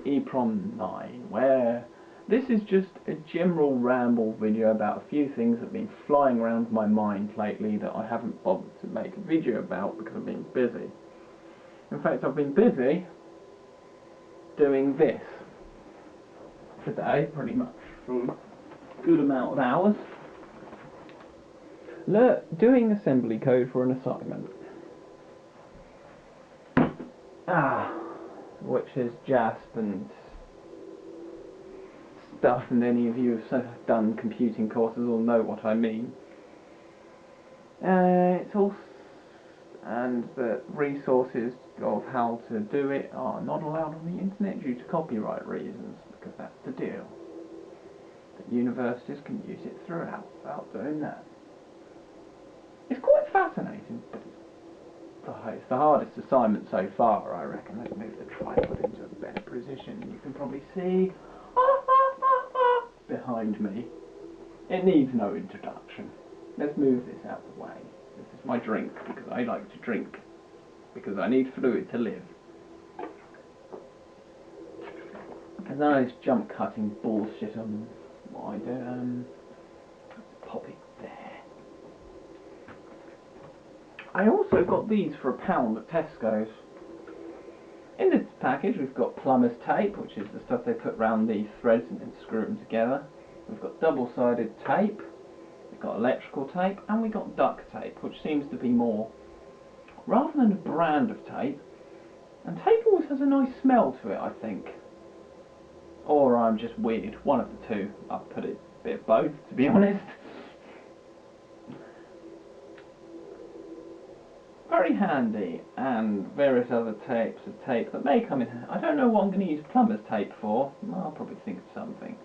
EEPROM 9, where this is just a general ramble video about a few things that have been flying around my mind lately that I haven't bothered to make a video about because I've been busy. In fact, I've been busy doing this today, pretty much for a good amount of hours. Doing assembly code for an assignment. Which is JASP and stuff, and any of you who've done computing courses will know what I mean. It's all, and the resources of how to do it are not allowed on the internet due to copyright reasons, because that's the deal. That universities can use it throughout without doing that. It's quite fascinating, but it's the hardest assignment so far, I reckon. Let's move the tripod into a better position. You can probably see behind me. It needs no introduction. Let's move this out of the way. This is my drink, because I like to drink, because I need fluid to live. There's no this jump cutting bullshit on what I do. Let's pop it there. I also got these for £1 at Tesco's. In this package we've got plumber's tape, which is the stuff they put round these threads and then screw them together. We've got double-sided tape, we've got electrical tape, and we've got duct tape, which seems to be more, rather than a brand of tape. And tape always has a nice smell to it, I think. Or I'm just weird, one of the two. I'll put it a bit of both, to be honest. Very handy, and various other types of tape that may come in. I don't know what I'm going to use plumber's tape for. I'll probably think of something.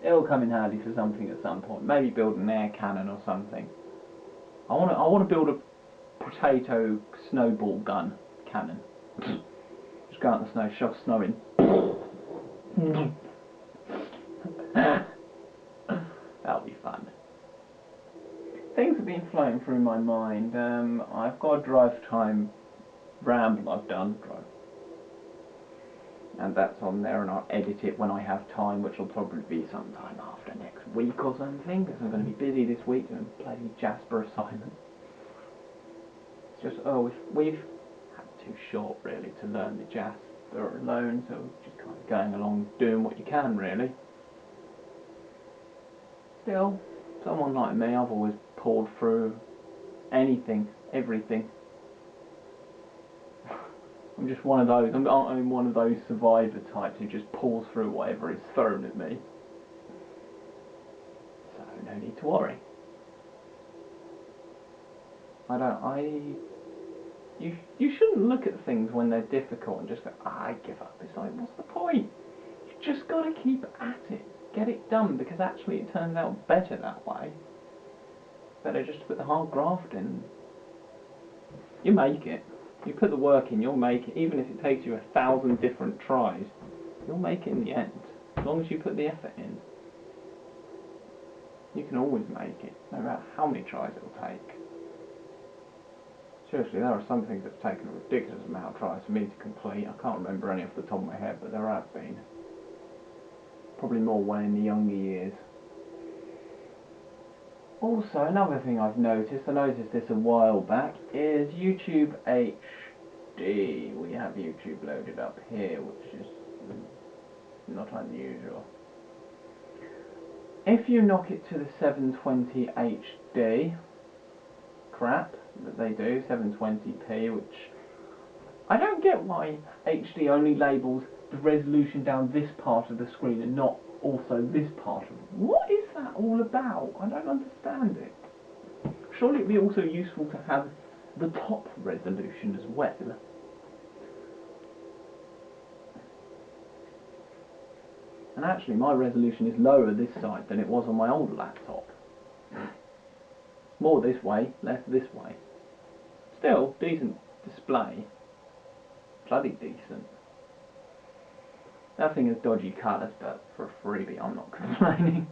It'll come in handy for something at some point. Maybe build an air cannon or something. I want to build a potato snowball gun cannon. Just go out in the snow, shove snow in. That'll be fun. Things have been flowing through my mind. I've got a drive time ramble I've done, and that's on there, and I'll edit it when I have time, which will probably be sometime after next week or something, because I'm going to be busy this week doing bloody Jasper assignments. It's just, we've had too short really to learn the Jasper alone, so just kind of going along doing what you can really. Still, someone like me, I've always poured through anything, everything. I'm just one of those, I'm one of those survivor types who just pulls through whatever is thrown at me. So, no need to worry. You shouldn't look at things when they're difficult and just go, I give up. It's like, what's the point? You just gotta keep at it. Get it done, because actually it turns out better that way. Better just to put the hard graft in. You make it. You put the work in, you'll make it. Even if it takes you 1,000 different tries, you'll make it in the end. As long as you put the effort in. You can always make it, no matter how many tries it will take. Seriously, there are some things that have taken a ridiculous amount of tries for me to complete. I can't remember any off the top of my head, but there have been. Probably more when in the younger years. Also, another thing I've noticed, I noticed this a while back, is YouTube HD. We have YouTube loaded up here, which is not unusual. If you knock it to the 720 HD crap that they do, 720p, which I don't get why HD only labels the resolution down this part of the screen and not also this part of it. What is that all about? I don't understand it. Surely it'd be also useful to have the top resolution as well. And actually my resolution is lower this side than it was on my old laptop. More this way, less this way. Still, decent display. Bloody decent. That thing has dodgy colours, but for a freebie I'm not complaining.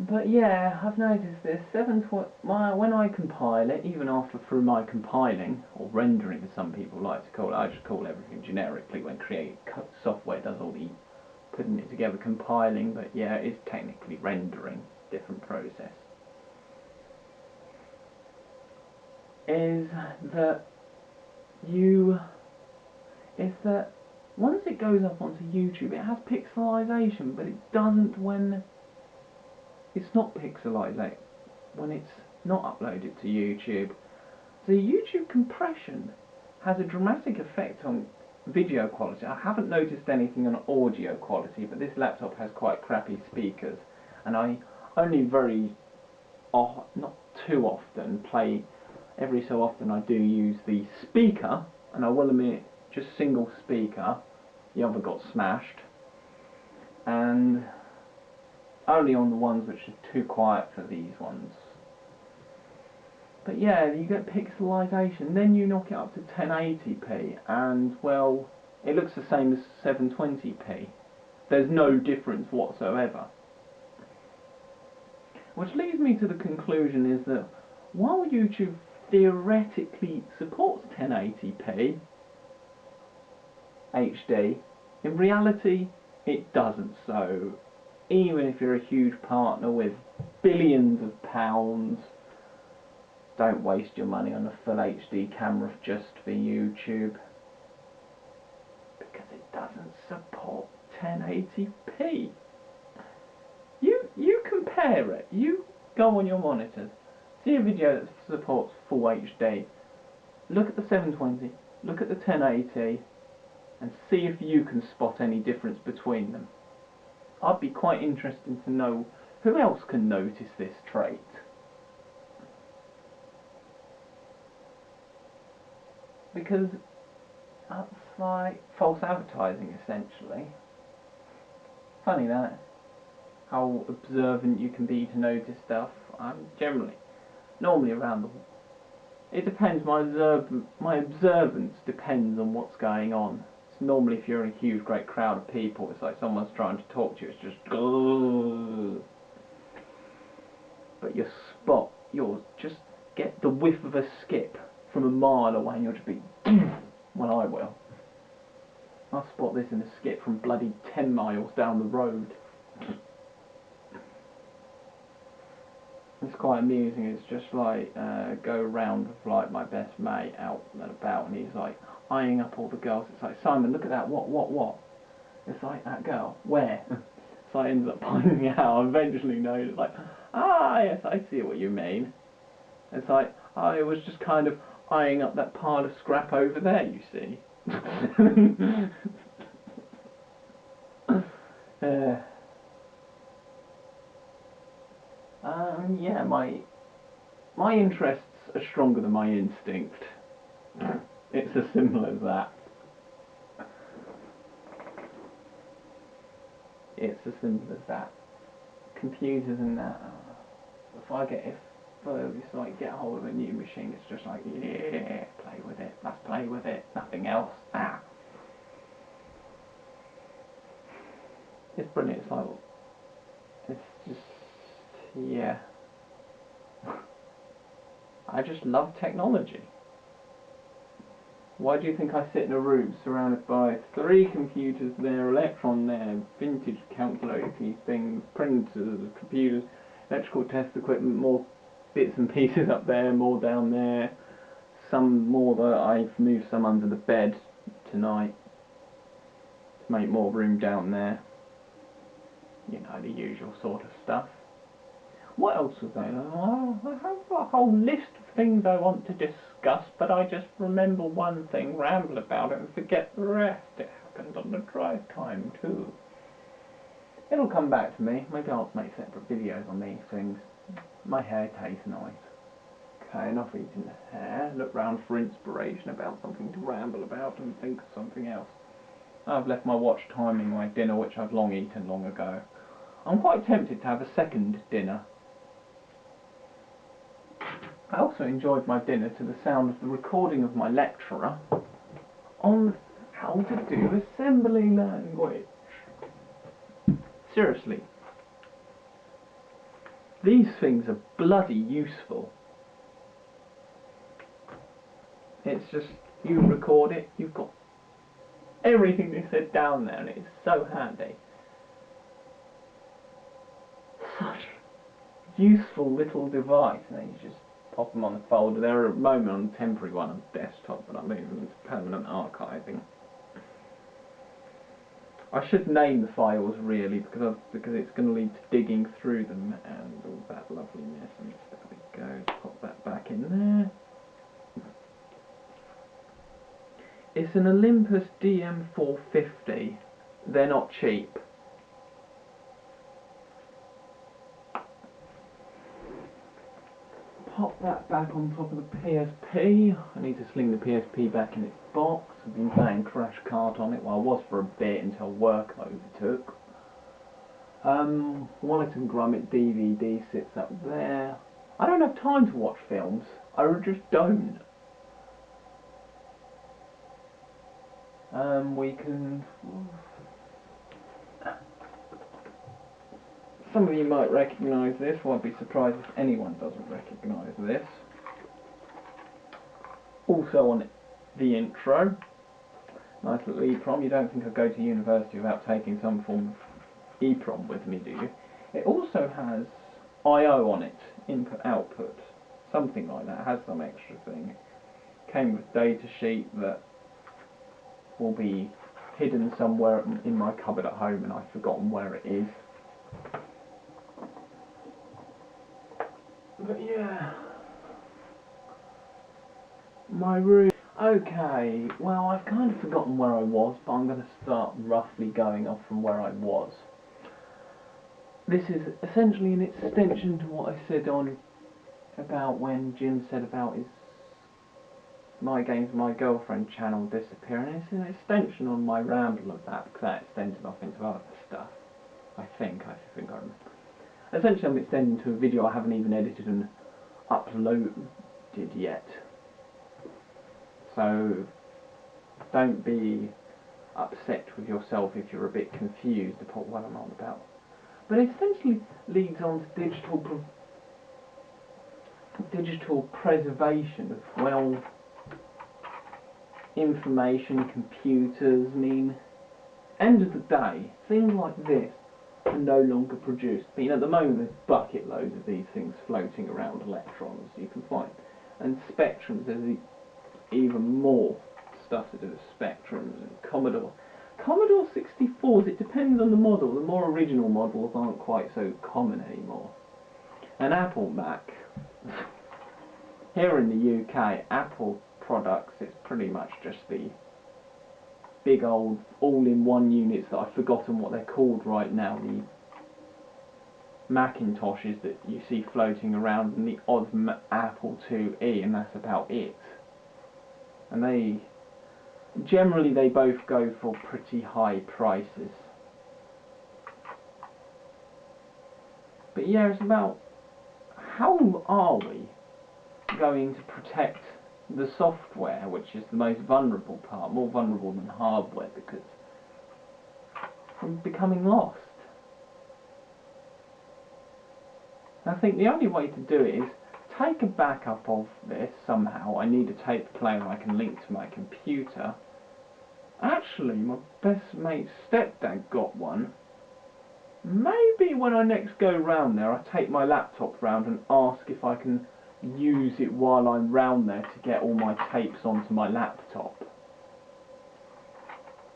But yeah, I've noticed this. When I compile it, even after through my compiling, or rendering as some people like to call it, I just call everything generically when create software does all the putting it together compiling, but yeah, it is technically rendering, different process. Is that once it goes up onto YouTube, it has pixelization, but it doesn't when it's not pixelized when it's not uploaded to YouTube. The YouTube compression has a dramatic effect on video quality. I haven't noticed anything on audio quality, but this laptop has quite crappy speakers, and I only not too often play. Every so often I do use the speaker, and I will admit, just single speaker. The other got smashed, and only on the ones which are too quiet for these ones. But yeah, you get pixelization, then you knock it up to 1080p, and well, it looks the same as 720p. There's no difference whatsoever. Which leads me to the conclusion is that while YouTube theoretically supports 1080p HD, in reality it doesn't. So even if you're a huge partner with billions of pounds, don't waste your money on a full HD camera just for YouTube, because it doesn't support 1080p. You compare it. You go on your monitors, see a video that supports full HD, look at the 720, look at the 1080, and see if you can spot any difference between them. I'd be quite interested to know who else can notice this trait. Because that's like false advertising, essentially. Funny that, how observant you can be to notice stuff. I'm normally around it depends, my observance depends on what's going on. It's normally if you're in a huge great crowd of people, it's like someone's trying to talk to you, it's just but you'll just get the whiff of a skip from a mile away and you'll just be well, I will. I'll spot this in a skip from bloody 10 miles down the road. It's quite amusing. It's just like go around with like my best mate out and about, and he's like eyeing up all the girls. It's like, Simon, look at that. What? It's like, that girl. Where? So I ended up finding out. I eventually know. It's like, yes, I see what you mean. It's like, I was just kind of eyeing up that pile of scrap over there. You see. Yeah, my interests are stronger than my instinct. It's as simple as that. It's as simple as that. Computers and that. If I just like get hold of a new machine, it's just like, yeah, play with it. Let's play with it. Nothing else. It's brilliant. It's like, it's just, yeah. I just love technology. Why do you think I sit in a room surrounded by 3 computers there, Electron there, vintage calculator things, printers, computers, electrical test equipment, more bits and pieces up there, more down there, some more that I've moved some under the bed tonight to make more room down there. You know, the usual sort of stuff. What else was there? I have a whole list of things I want to discuss, but I just remember one thing, ramble about it, and forget the rest. It happened on the drive time too. It'll come back to me. Maybe I'll make separate videos on these things. My hair tastes nice. Okay, enough eating the hair. Look round for inspiration about something to ramble about and think of something else. I've left my watch timing my dinner, which I've long eaten long ago. I'm quite tempted to have a second dinner. I also enjoyed my dinner to the sound of the recording of my lecturer on how to do assembly language. Seriously. These things are bloody useful. It's just, you record it, you've got everything they said down there, and it's so handy. Such a useful little device, and then you just pop them on the folder. They're at the moment on a temporary one on the desktop, but I'm moving them to permanent archiving. I should name the files really, because it's going to lead to digging through them and all that loveliness. And there we go, pop that back in there. It's an Olympus DM450. They're not cheap. Pop that back on top of the PSP. I need to sling the PSP back in its box. I've been playing Crash Kart on it. Well, I was for a bit until work overtook. Wallace and Gromit DVD sits up there. I don't have time to watch films. I just don't. We can... Some of you might recognise this. Well, I'd be surprised if anyone doesn't recognise this. Also on the intro, nice little EEPROM. You don't think I'd go to university without taking some form of EEPROM with me, do you? It also has I/O on it, input output, something like that. It has some extra thing. Came with a data sheet that will be hidden somewhere in my cupboard at home, and I've forgotten where it is. But yeah, my room. Okay, well, I've kind of forgotten where I was, but I'm going to start roughly going off from where I was. This is essentially an extension to what I said on about when Jim said about his My Games My Girlfriend channel disappearing. It's an extension on my Ramble of that, because that extended off into other stuff. I think I remember. Essentially, I'm extending to a video I haven't even edited and uploaded yet. So, don't be upset with yourself if you're a bit confused about what I'm on about. But it essentially leads on to digital preservation of, well, information, computers. I mean, end of the day, things like this are no longer produced. I mean, at the moment there's bucket loads of these things floating around, electrons you can find, and spectrums. There's even more stuff to do with spectrums and Commodore 64s. It depends on the model. The more original models aren't quite so common anymore. An Apple Mac. Here in the UK, Apple products, it's pretty much just the big old all-in-one units that I've forgotten what they're called right now, the Macintoshes that you see floating around, and the odd Apple IIe, and that's about it. And they both go for pretty high prices. But yeah, it's about how are we going to protect the software, which is the most vulnerable part, more vulnerable than hardware, because from becoming lost. I think the only way to do it is take a backup of this somehow. I need a tape player I can link to my computer. Actually, my best mate's stepdad got one. Maybe when I next go round there, I take my laptop round and ask if I can use it while I'm round there to get all my tapes onto my laptop.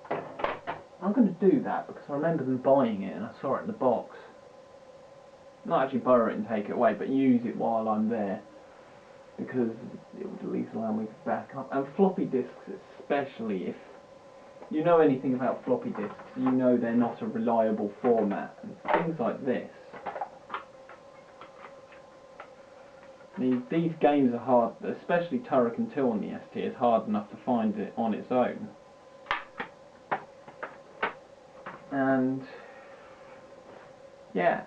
I'm going to do that because I remember them buying it and I saw it in the box. Not actually borrow it and take it away, but use it while I'm there, because it would at least allow me to back up. And floppy disks, especially, if you know anything about floppy disks, you know they're not a reliable format. And things like this. These games are hard, especially Turrican 2 on the ST is hard enough to find it on its own. And yeah.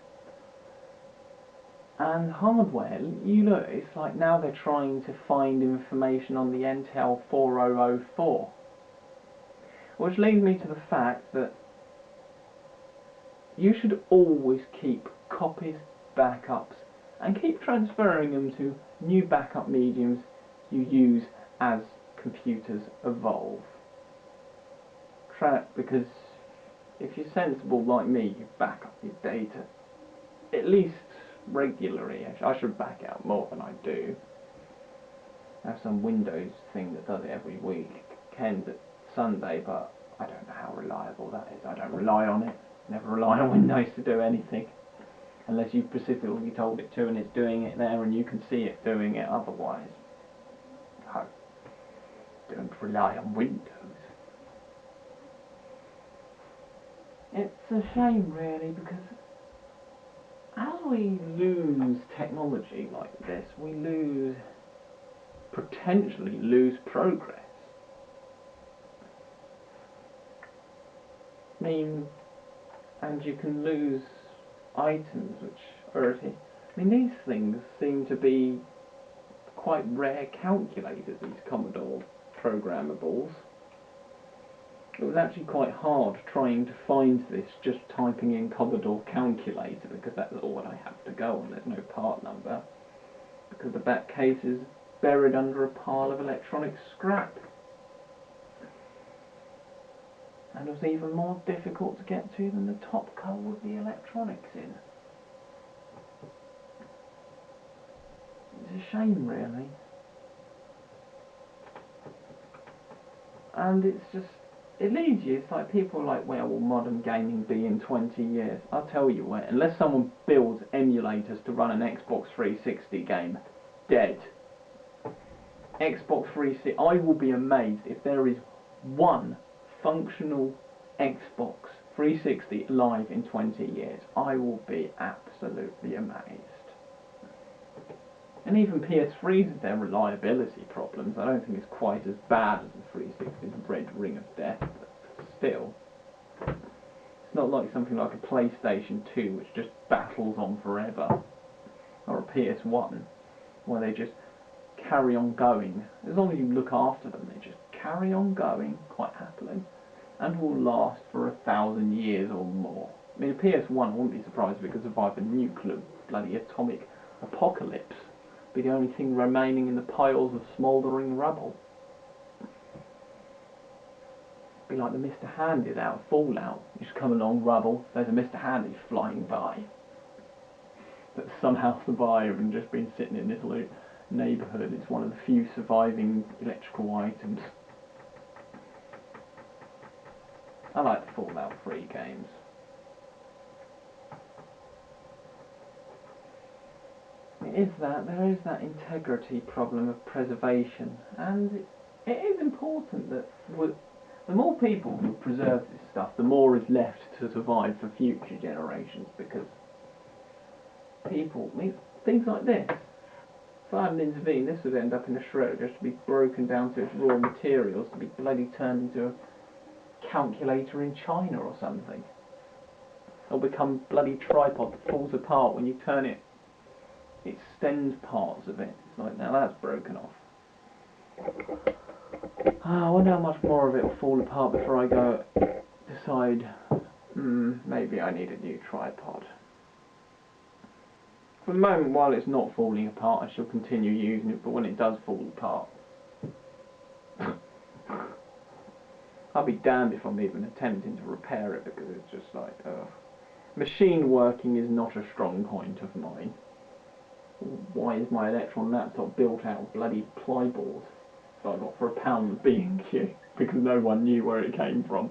And hardware, you know, it's like now they're trying to find information on the Intel 4004. Which leads me to the fact that you should always keep copies, backups, and keep transferring them to new backup mediums you use as computers evolve. Because if you're sensible like me, you back up your data at least regularly. I should back out more than I do. I have some Windows thing that does it every week, Ken's at Sunday, but I don't know how reliable that is. I don't rely on it. Never rely on Windows to do anything. Unless you've specifically told it to and it's doing it there and you can see it doing it. Otherwise, no. Don't rely on Windows. It's a shame really, because as we lose technology like this, we potentially lose progress. I mean, and you can lose items which are... these things seem to be quite rare calculators, these Commodore programmables. It was actually quite hard trying to find this just typing in Commodore calculator, because that's all I have to go on. There's no part number, because the back case is buried under a pile of electronic scrap. And it was even more difficult to get to than the top cover with the electronics in. It's a shame really. And it's just, it leaves you, it's like people are like, where will modern gaming be in 20 years? I'll tell you where, unless someone builds emulators to run an Xbox 360 game, dead. Xbox 360, I will be amazed if there is one functional Xbox 360 alive in 20 years. I will be absolutely amazed. And even PS3s have their reliability problems. I don't think it's quite as bad as the 360's red ring of death, but still. It's not like something like a PlayStation 2 which just battles on forever, or a PS1 where they just carry on going. As long as you look after them, they just carry on going quite happily and will last for 1,000 years or more. I mean, a PS1 wouldn't be surprised if it could survive a nuclear bloody atomic apocalypse. Be the only thing remaining in the piles of smouldering rubble. Be like the Mr. Handys out of Fallout. You just come along, rubble, there's a Mr. Handy flying by that somehow survived and just been sitting in this little neighbourhood. It's one of the few surviving electrical items. I like the Fallout 3 games. There is that integrity problem of preservation, and it is important that the more people who preserve this stuff, the more is left to survive for future generations, because things like this, if I hadn't intervened, this would end up in a shredder just to be broken down to its raw materials, to be bloody turned into a calculator in China or something, or become bloody tripod that falls apart when you turn it. It extends parts of it. It's like, now that's broken off. I wonder how much more of it will fall apart before I decide, maybe I need a new tripod. For the moment, while it's not falling apart, I shall continue using it, but when it does fall apart, I'll be damned if I'm even attempting to repair it, because it's just like, machine working is not a strong point of mine. Why is my Electron laptop built out of bloody plyboard that I got for £1 of B&Q because no one knew where it came from?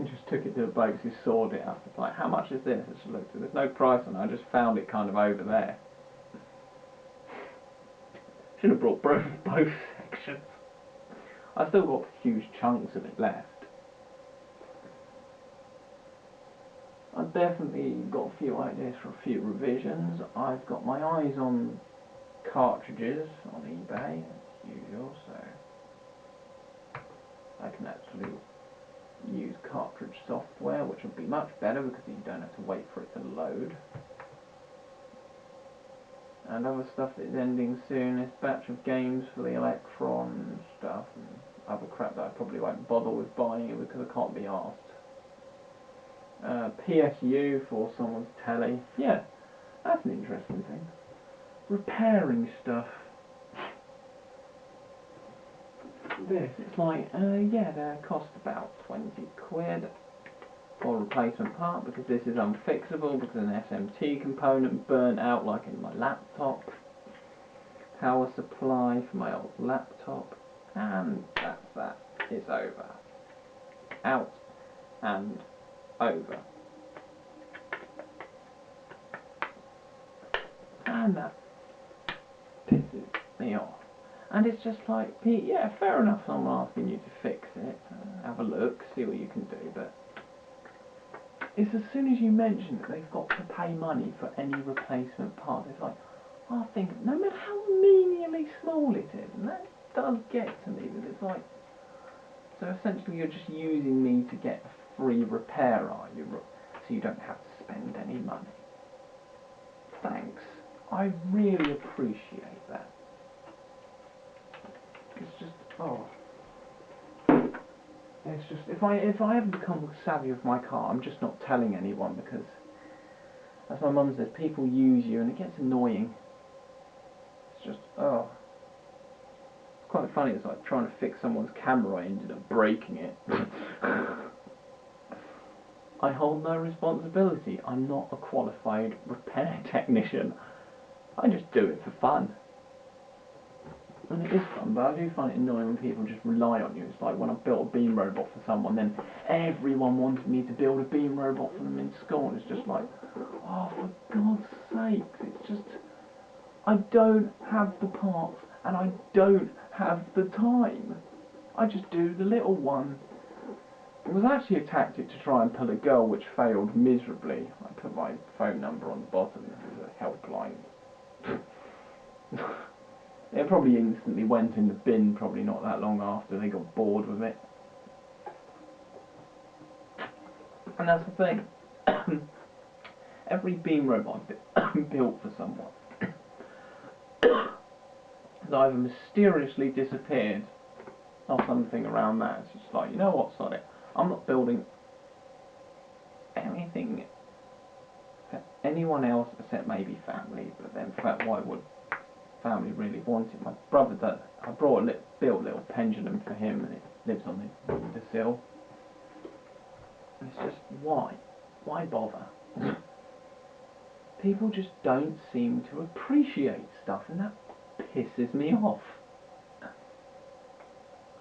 I just took it to the blokes who sawed it up. It's like, how much is this? I just looked at it. There's no price on it. I just found it kind of over there. Should have brought both sections. I still got huge chunks of it left. I've definitely got a few ideas for a few revisions. I've got my eyes on cartridges on eBay, as usual, so I can actually use cartridge software, which will be much better because you don't have to wait for it to load. And other stuff that is ending soon, this batch of games for the Electron stuff and other crap that I probably won't bother with buying it because I can't be asked. PSU for someone's telly. Yeah, that's an interesting thing. Repairing stuff. This, it's like, yeah, they cost about 20 quid for a replacement part because this is unfixable because an SMT component burnt out like in my laptop. Power supply for my old laptop. And that's that. It's over. Out and over. And that pisses me off. And it's just like, yeah, fair enough, someone asking you to fix it, have a look, see what you can do, but it's as soon as you mention that they've got to pay money for any replacement part, it's like, I think, no matter how menially small it is, and that does get to me, but it's like, so essentially you're just using me to get a free repair, are you? So you don't have to spend any money. Thanks. I really appreciate that. It's just, oh. It's just, if I ever become savvy with my car, I'm just not telling anyone because, as my mum says, people use you and it gets annoying. It's just, oh. It's quite funny, it's like trying to fix someone's camera, I ended up breaking it. I hold no responsibility. I'm not a qualified repair technician. I just do it for fun. And it is fun, but I do find it annoying when people just rely on you. It's like when I built a beam robot for someone, then everyone wanted me to build a beam robot for them in school. And it's just like, oh, for God's sakes, it's just, I don't have the parts and I don't have the time. I just do the little one. It was actually a tactic to try and pull a girl, which failed miserably. I put my phone number on the bottom. This is a helpline. It probably instantly went in the bin, probably not that long after they got bored with it. And that's the thing. Every beam robot built for someone has either mysteriously disappeared or something around that. It's just like, you know what, sod it. I'm not building anything for anyone else except maybe family, but then why would family really want it? My brother does. I built a little pendulum for him and it lives on the sill. And it's just, why? Why bother? People just don't seem to appreciate stuff and that pisses me off.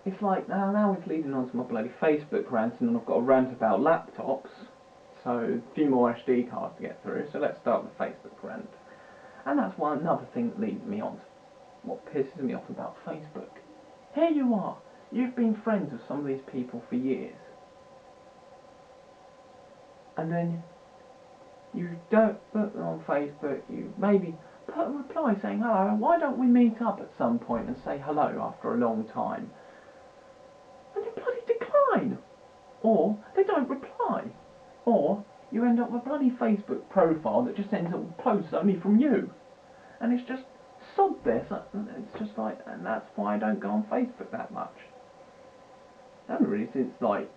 It's like, now it's leading on to my bloody Facebook rant, and I've got a rant about laptops, so a few more SD cards to get through, so let's start with Facebook rant. And that's another thing that leads me on to what pisses me off about Facebook. Here you are, you've been friends with some of these people for years, and then you don't put them on Facebook, you maybe put a reply saying hello, why don't we meet up at some point and say hello after a long time? And they bloody decline, or they don't reply, or you end up with a bloody Facebook profile that just ends up with posts only from you, and it's just sod this. It's just like, and that's why I don't go on Facebook that much. I haven't really since like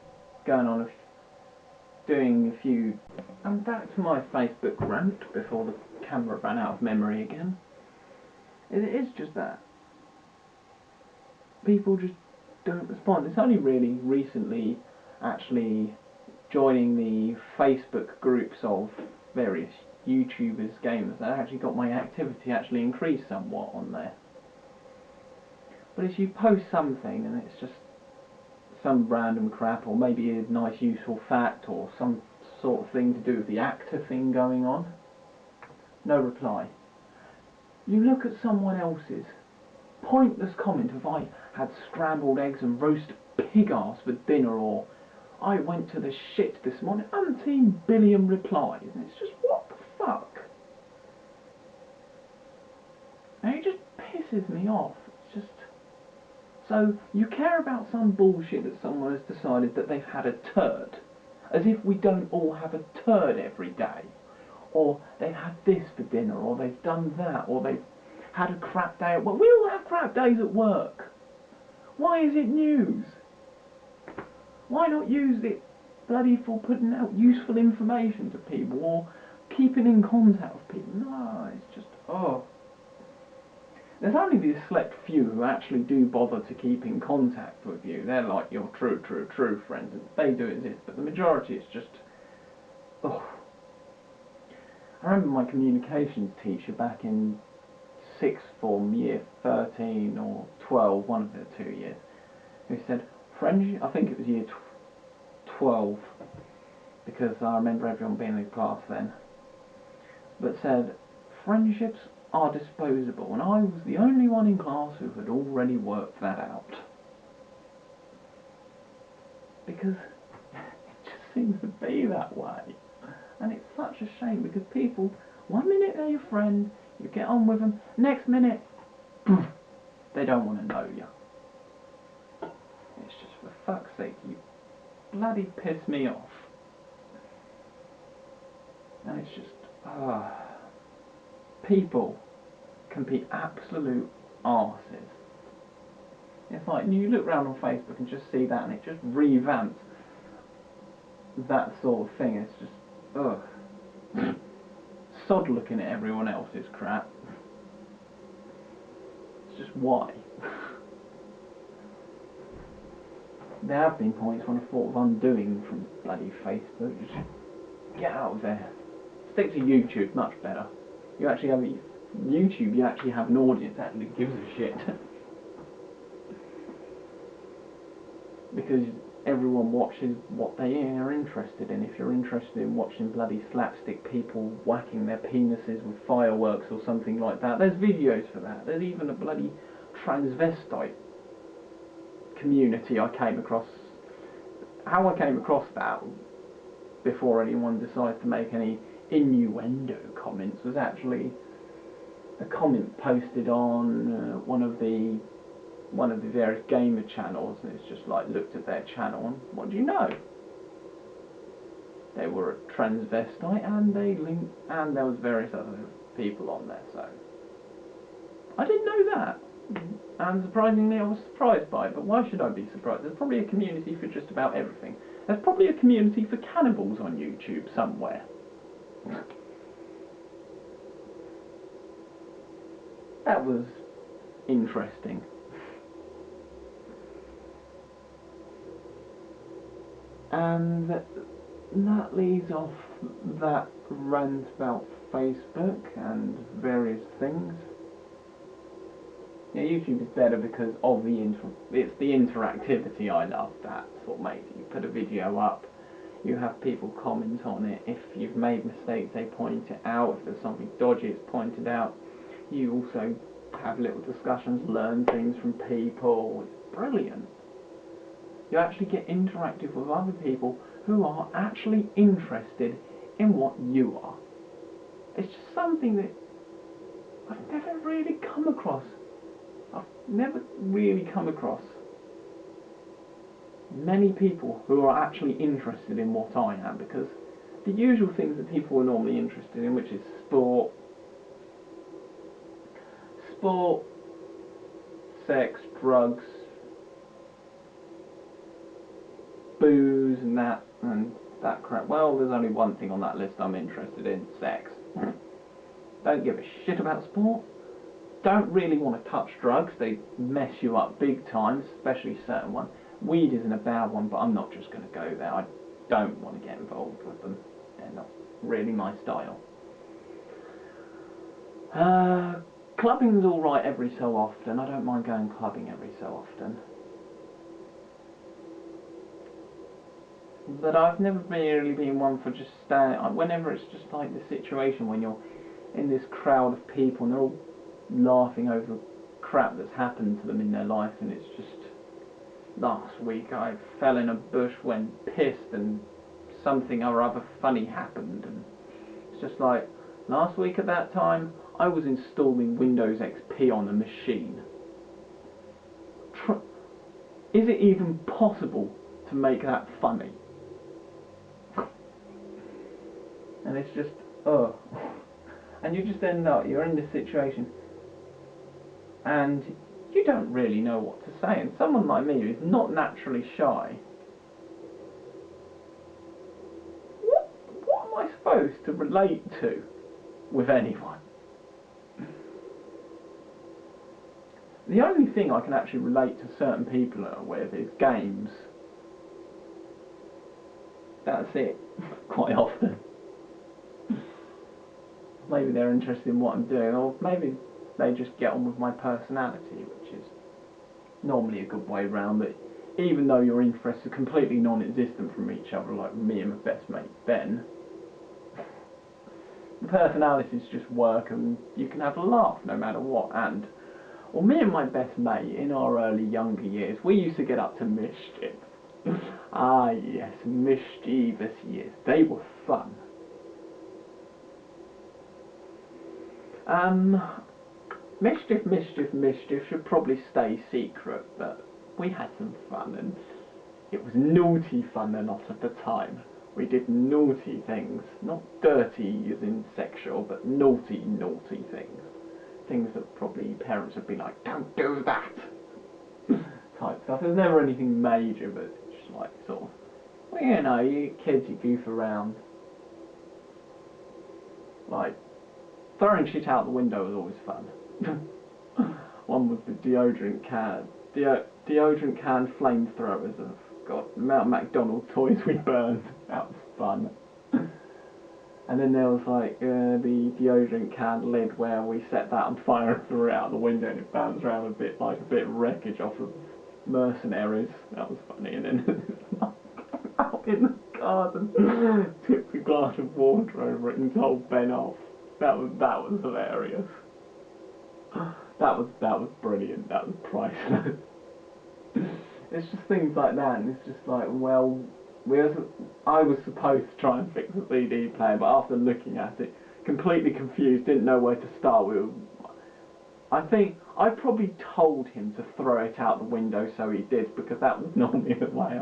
going on doing a few. I'm back to my Facebook rant before the camera ran out of memory again. It is just that people just don't respond. It's only really recently actually joining the Facebook groups of various YouTubers, gamers, that actually got my activity actually increased somewhat on there. But if you post something and it's just some random crap, or maybe a nice useful fact, or some sort of thing to do with the actor thing going on, no reply. You look at someone else's pointless comment of I had scrambled eggs and roast pig arse for dinner, or I went to the shit this morning, umpteen billion replies, and it's just, what the fuck? And it just pisses me off. It's just, so you care about some bullshit that someone has decided that they've had a turd, as if we don't all have a turd every day, or they've had this for dinner, or they've done that, or they've had a crap day at work. We all have crap days at work. Why is it news? Why not use it bloody for putting out useful information to people or keeping in contact with people. No, it's just, oh. There's only these select few who actually do bother to keep in contact with you. They're like your true friends, and they do exist, but the majority is just, oh. I remember my communications teacher back in sixth form, year 13 or 12, one of the 2 years, who said, friendship, I think it was year 12, because I remember everyone being in class then, but said, friendships are disposable, and I was the only one in class who had already worked that out. Because it just seems to be that way. And it's such a shame, because people, one minute they're your friend, you get on with them, next minute, they don't want to know you. It's just, for fuck's sake, you bloody piss me off. And it's just, people can be absolute arses. It's like, you look around on Facebook and just see that, and it just revamps that sort of thing. It's just, ugh. Sod looking at everyone else's crap. It's just, why? There have been points when I thought of undoing from bloody Facebook. Just get out of there. Stick to YouTube, much better. You actually have YouTube, you actually have an audience that actually gives a shit. Because everyone watches what they are interested in. If you're interested in watching bloody slapstick people whacking their penises with fireworks or something like that, there's videos for that. There's even a bloody transvestite community I came across. How I came across that before anyone decides to make any innuendo comments was actually a comment posted on one of the various gamer channels, and it's just like, looked at their channel and what do you know? They were a transvestite, and they linked, and there was various other people on there, so I didn't know that. And surprisingly I was surprised by it, but why should I be surprised? There's probably a community for just about everything. There's probably a community for cannibals on YouTube somewhere. That was interesting. And that leads off that rant about Facebook and various things. Yeah, YouTube is better because of it's the interactivity I love. That's what makes it. You put a video up, you have people comment on it. If you've made mistakes, they point it out. If there's something dodgy, it's pointed out. You also have little discussions, learn things from people. It's brilliant. You actually get interactive with other people who are actually interested in what you are. It's just something that I've never really come across. I've never really come across many people who are actually interested in what I am, because the usual things that people are normally interested in, which is sport, sex, drugs, booze and that crap. Well, there's only one thing on that list I'm interested in: sex. Don't give a shit about sport. Don't really want to touch drugs. They mess you up big time, especially certain ones. Weed isn't a bad one, but I'm not just going to go there. I don't want to get involved with them. They're not really my style. Clubbing's alright every so often. I don't mind going clubbing every so often. But I've never really been one for just whenever it's just like the situation when you're in this crowd of people and they're all laughing over crap that's happened to them in their life, and it's just, last week I fell in a bush when pissed and something or other funny happened, and it's just like, last week at that time I was installing Windows XP on a machine. Is it even possible to make that funny? And it's just, ugh. And you just end up, you're in this situation and you don't really know what to say. And someone like me who's not naturally shy supposed to relate to with anyone. The only thing I can actually relate to certain people with is games. That's it, quite often. Maybe they're interested in what I'm doing, or maybe they just get on with my personality, which is normally a good way round it. Even though your interests are completely non-existent from each other, like me and my best mate Ben, the personalities just work and you can have a laugh no matter what. And, well, me and my best mate, in our early younger years, we used to get up to mischief. Ah yes, mischievous years. They were fun. Mischief should probably stay secret, but we had some fun, and it was naughty fun a lot of the time. We did naughty things, not dirty as in sexual, but naughty things. Things that probably parents would be like, don't do that! Type stuff. There's never anything major, but it's just like sort of, well, you know, you kids, you goof around. Like, throwing shit out the window was always fun. One was the deodorant can. Deodorant can flamethrowers. Of God, the amount of McDonald's toys we burned. That was fun. And then there was like the deodorant can lid where we set that on fire and threw it out the window and it bounced around a bit like a bit of wreckage off of mercenaries. That was funny. And then out in the garden, tipped a glass of water over it and told Ben off. That was hilarious. That was brilliant. That was priceless. It's just things like that, and it's just like, well, I was supposed to try and fix the CD player, but after looking at it, completely confused, didn't know where to start with. I think I probably told him to throw it out the window, so he did, because that was normally the way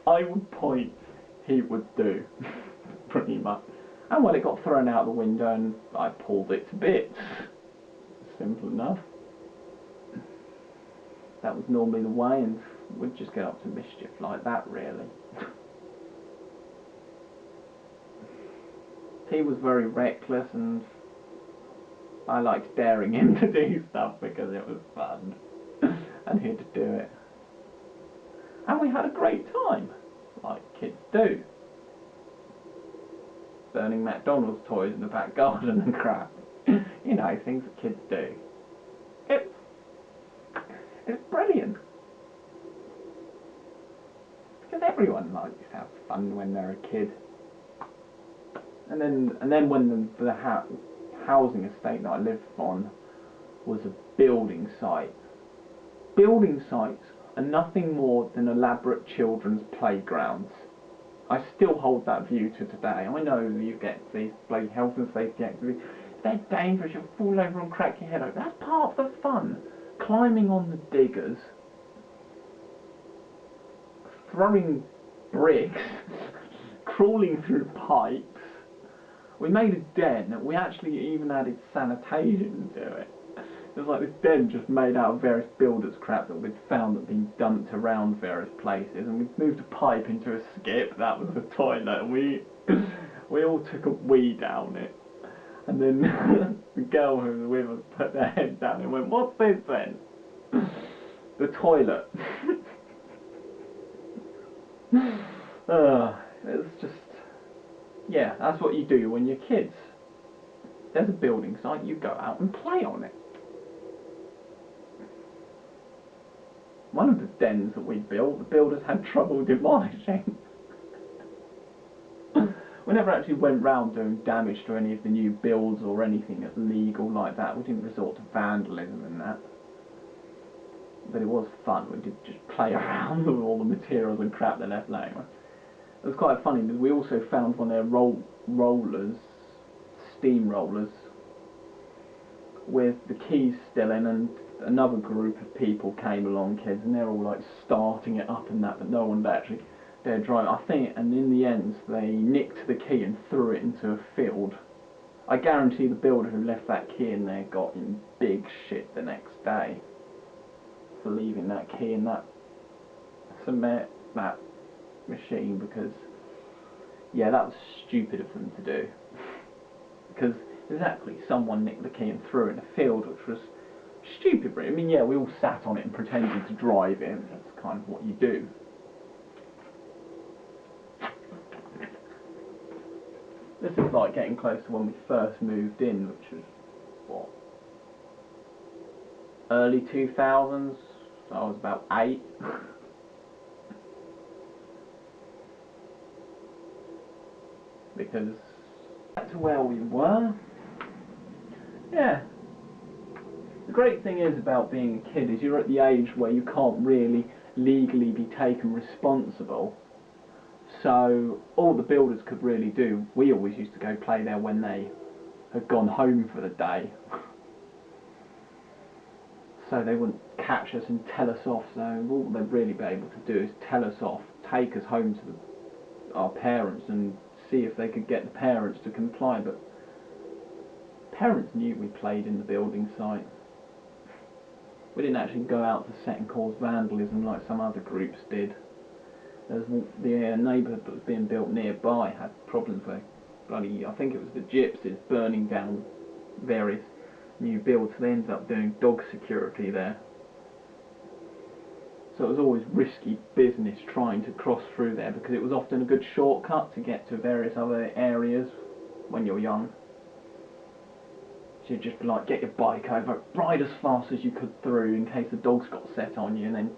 I would point, he would do, pretty much. And well, it got thrown out the window, and I pulled it to bits. Simple enough. That was normally the way, and we'd just get up to mischief like that, really. He was very reckless, and I liked daring him to do stuff because it was fun, and he'd do it. And we had a great time, like kids do. Burning McDonald's toys in the back garden and crap. You know, things that kids do. It's brilliant. Because everyone likes to have fun when they're a kid. And then when the housing estate that I lived on was a building site. Building sites are nothing more than elaborate children's playgrounds. I still hold that view to today. I know you get these bloody health and safety activities. They're dangerous, you'll fall over and crack your head open. That's part of the fun. Climbing on the diggers, throwing bricks, crawling through pipes. We made a den. We actually even added sanitation to it. It was like this den just made out of various builders' crap that we'd found that had been dumped around various places, and we'd moved a pipe into a skip. That was the toilet, and we all took a wee down it. And then the girl who was with us put their head down and went, "What's this then?" The toilet. It's just, yeah, that's what you do when you're kids. There's a building site, you go out and play on it. One of the dens that we built, the builders had trouble demolishing. We never actually went round doing damage to any of the new builds or anything that's legal like that. We didn't resort to vandalism and that. But it was fun. We did just play around with all the materials and crap they left laying. It was quite funny because we also found one of their rollers, steam rollers, with the keys still in, and another group of people came along, kids, and they're all like starting it up and that, but no one actually dared drive. I think, and in the end, they nicked the key and threw it into a field. I guarantee the builder who left that key in there got in big shit the next day for leaving that key in that cement, that machine, because yeah, that was stupid of them to do. Because exactly, someone nicked the key and threw it in a field, which was stupid. I mean, yeah, we all sat on it and pretended to drive it. That's kind of what you do. This is like getting close to when we first moved in, which was, what, early 2000s? So I was about 8. Because that's where we were. Yeah. The great thing is about being a kid is you're at the age where you can't really legally be taken responsible. So all the builders could really do, we always used to go play there when they had gone home for the day. So they wouldn't catch us and tell us off, so all they'd really be able to do is tell us off, take us home to our parents and see if they could get the parents to comply, but parents knew we played in the building site. We didn't actually go out to set and cause vandalism like some other groups did. The neighbourhood that was being built nearby had problems where I think it was the gypsies burning down various new builds, so they ended up doing dog security there. So it was always risky business trying to cross through there, because it was often a good shortcut to get to various other areas when you're young. So you'd just be like, get your bike over, ride as fast as you could through in case the dogs got set on you, and then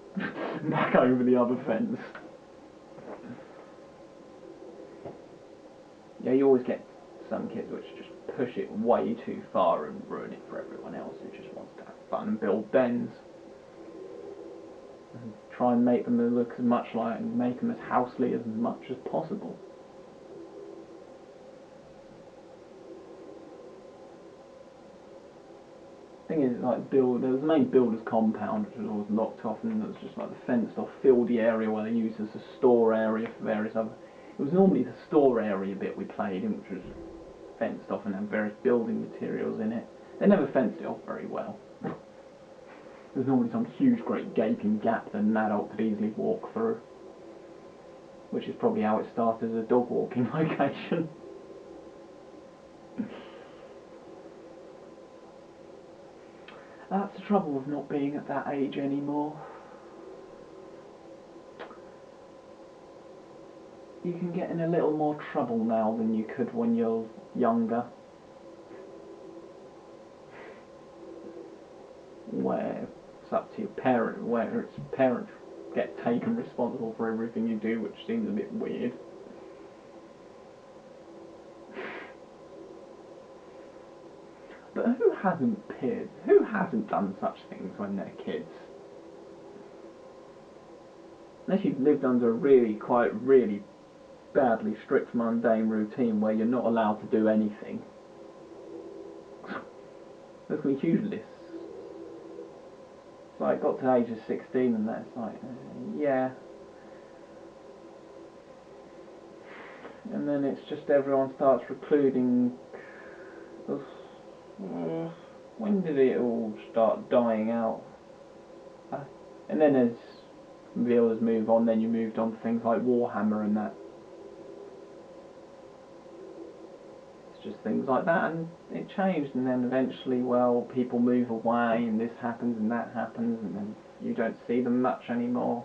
back over the other fence. Yeah, you always get some kids which just push it way too far and ruin it for everyone else who just wants to have fun and build dens. And try and make them look as much like, and make them as housely as much as possible. Thing is, like, there was the main builder's compound, which was always locked off, and there was just like the fenced off fieldy area where they used as a store area for various other. It was normally the store area bit we played in, which was fenced off and had various building materials in it. They never fenced it off very well. There's normally some huge, great gaping gap that an adult could easily walk through, which is probably how it started as a dog walking location. That's the trouble with not being at that age anymore. You can get in a little more trouble now than you could when you're younger. Where it's up to your parent, where it's parents get taken responsible for everything you do, which seems a bit weird. But who hasn't peered? Who hasn't done such things when they're kids? Unless you've lived under a really badly strict mundane routine where you're not allowed to do anything. There's going to be huge lists. So I got to the age of 16 and that's like, yeah. And then it's just everyone starts recluding. When did it all start dying out? And then as viewers move on, then you moved on to things like Warhammer and that. It's just things like that, and it changed, and then eventually, well, people move away, and this happens, and that happens, and then you don't see them much anymore.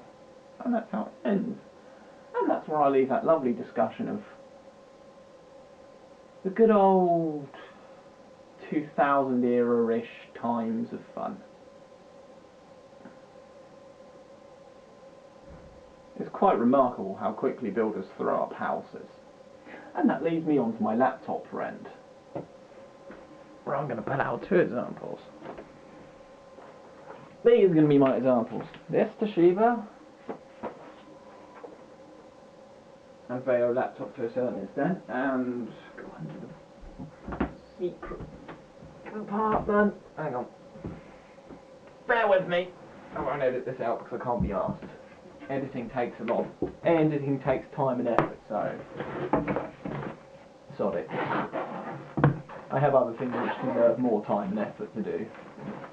And that's how it ends. And that's where I leave that lovely discussion of the good old 2000 era-ish times of fun. It's quite remarkable how quickly builders throw up houses. And that leads me on to my laptop rant, where I'm going to put out 2 examples. These are going to be my examples. This Toshiba and Veo laptop to a certain extent, and go into the secret compartment. Hang on. Bear with me. I won't edit this out because I can't be asked. Editing takes time and effort, so sod it. I have other things which deserve more time and effort to do.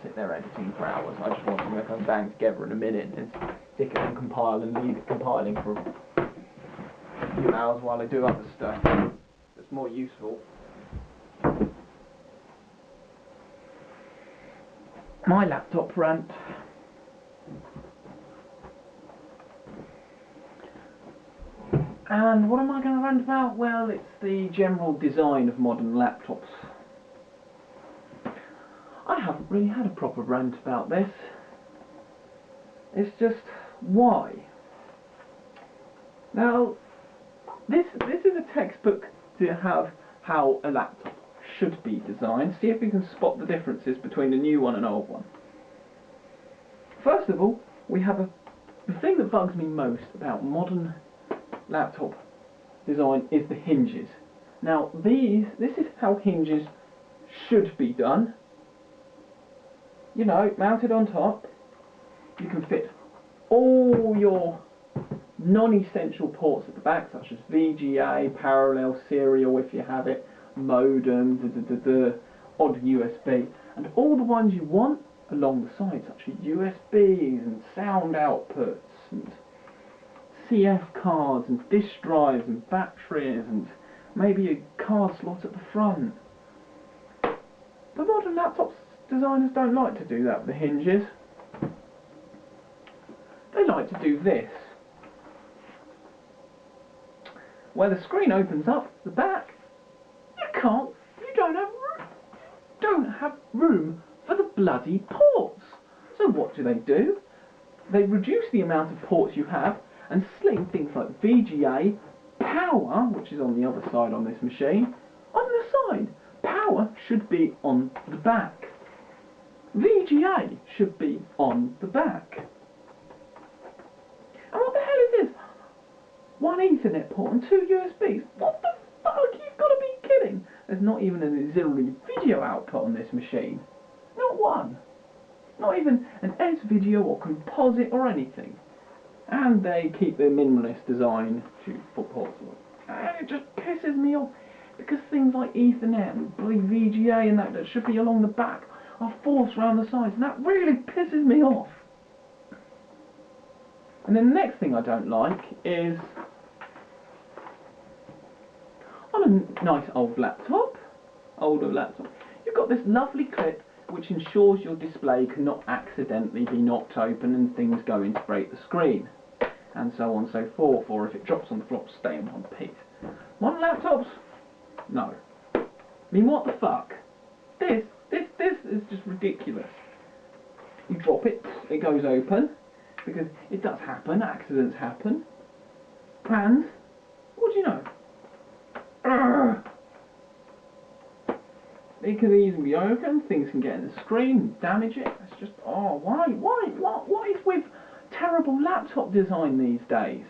Sit there editing for hours. I just want to make them bang together in a minute and stick it and compile and leave it compiling for a few hours while I do other stuff that's more useful. My laptop rant. And what am I going to rant about? Well, it's the general design of modern laptops. I haven't really had a proper rant about this. It's just, why? Now, this is a textbook to have how a laptop should be designed. See if you can spot the differences between a new one and an old one. First of all, we have the thing that bugs me most about modern laptop design is the hinges. Now this is how hinges should be done. You know, mounted on top, you can fit all your non-essential ports at the back, such as VGA, parallel, serial if you have it, modem, odd USB, and all the ones you want along the side, such as USBs and sound outputs and CF cards and disk drives and batteries and maybe a card slot at the front. But modern laptops designers don't like to do that with the hinges. They like to do this, where the screen opens up, the back, you don't have room for the bloody ports. So what do? They reduce the amount of ports you have and sling things like VGA, power, which is on the other side on this machine, on the side. Power should be on the back. VGA should be on the back. And what the hell is this? One Ethernet port and two USBs. What the fuck? You've got to be kidding. There's not even an auxiliary video output on this machine. Not one. Not even an S-video or composite or anything. And they keep their minimalist design for ports. And it just pisses me off, because things like Ethernet and bloody VGA and that should be along the back are forced around the sides, and that really pisses me off. And then the next thing I don't like is, on a nice older laptop, you've got this lovely clip which ensures your display cannot accidentally be knocked open and things going to break the screen, and so on and so forth, or if it drops on the floor, stay in one piece. Modern laptops? No. I mean, what the fuck? This is just ridiculous. You drop it, it goes open, because it does happen, accidents happen, and, what do you know? It can easily be open, things can get in the screen, damage it. It's just, oh, why? What is with terrible laptop design these days?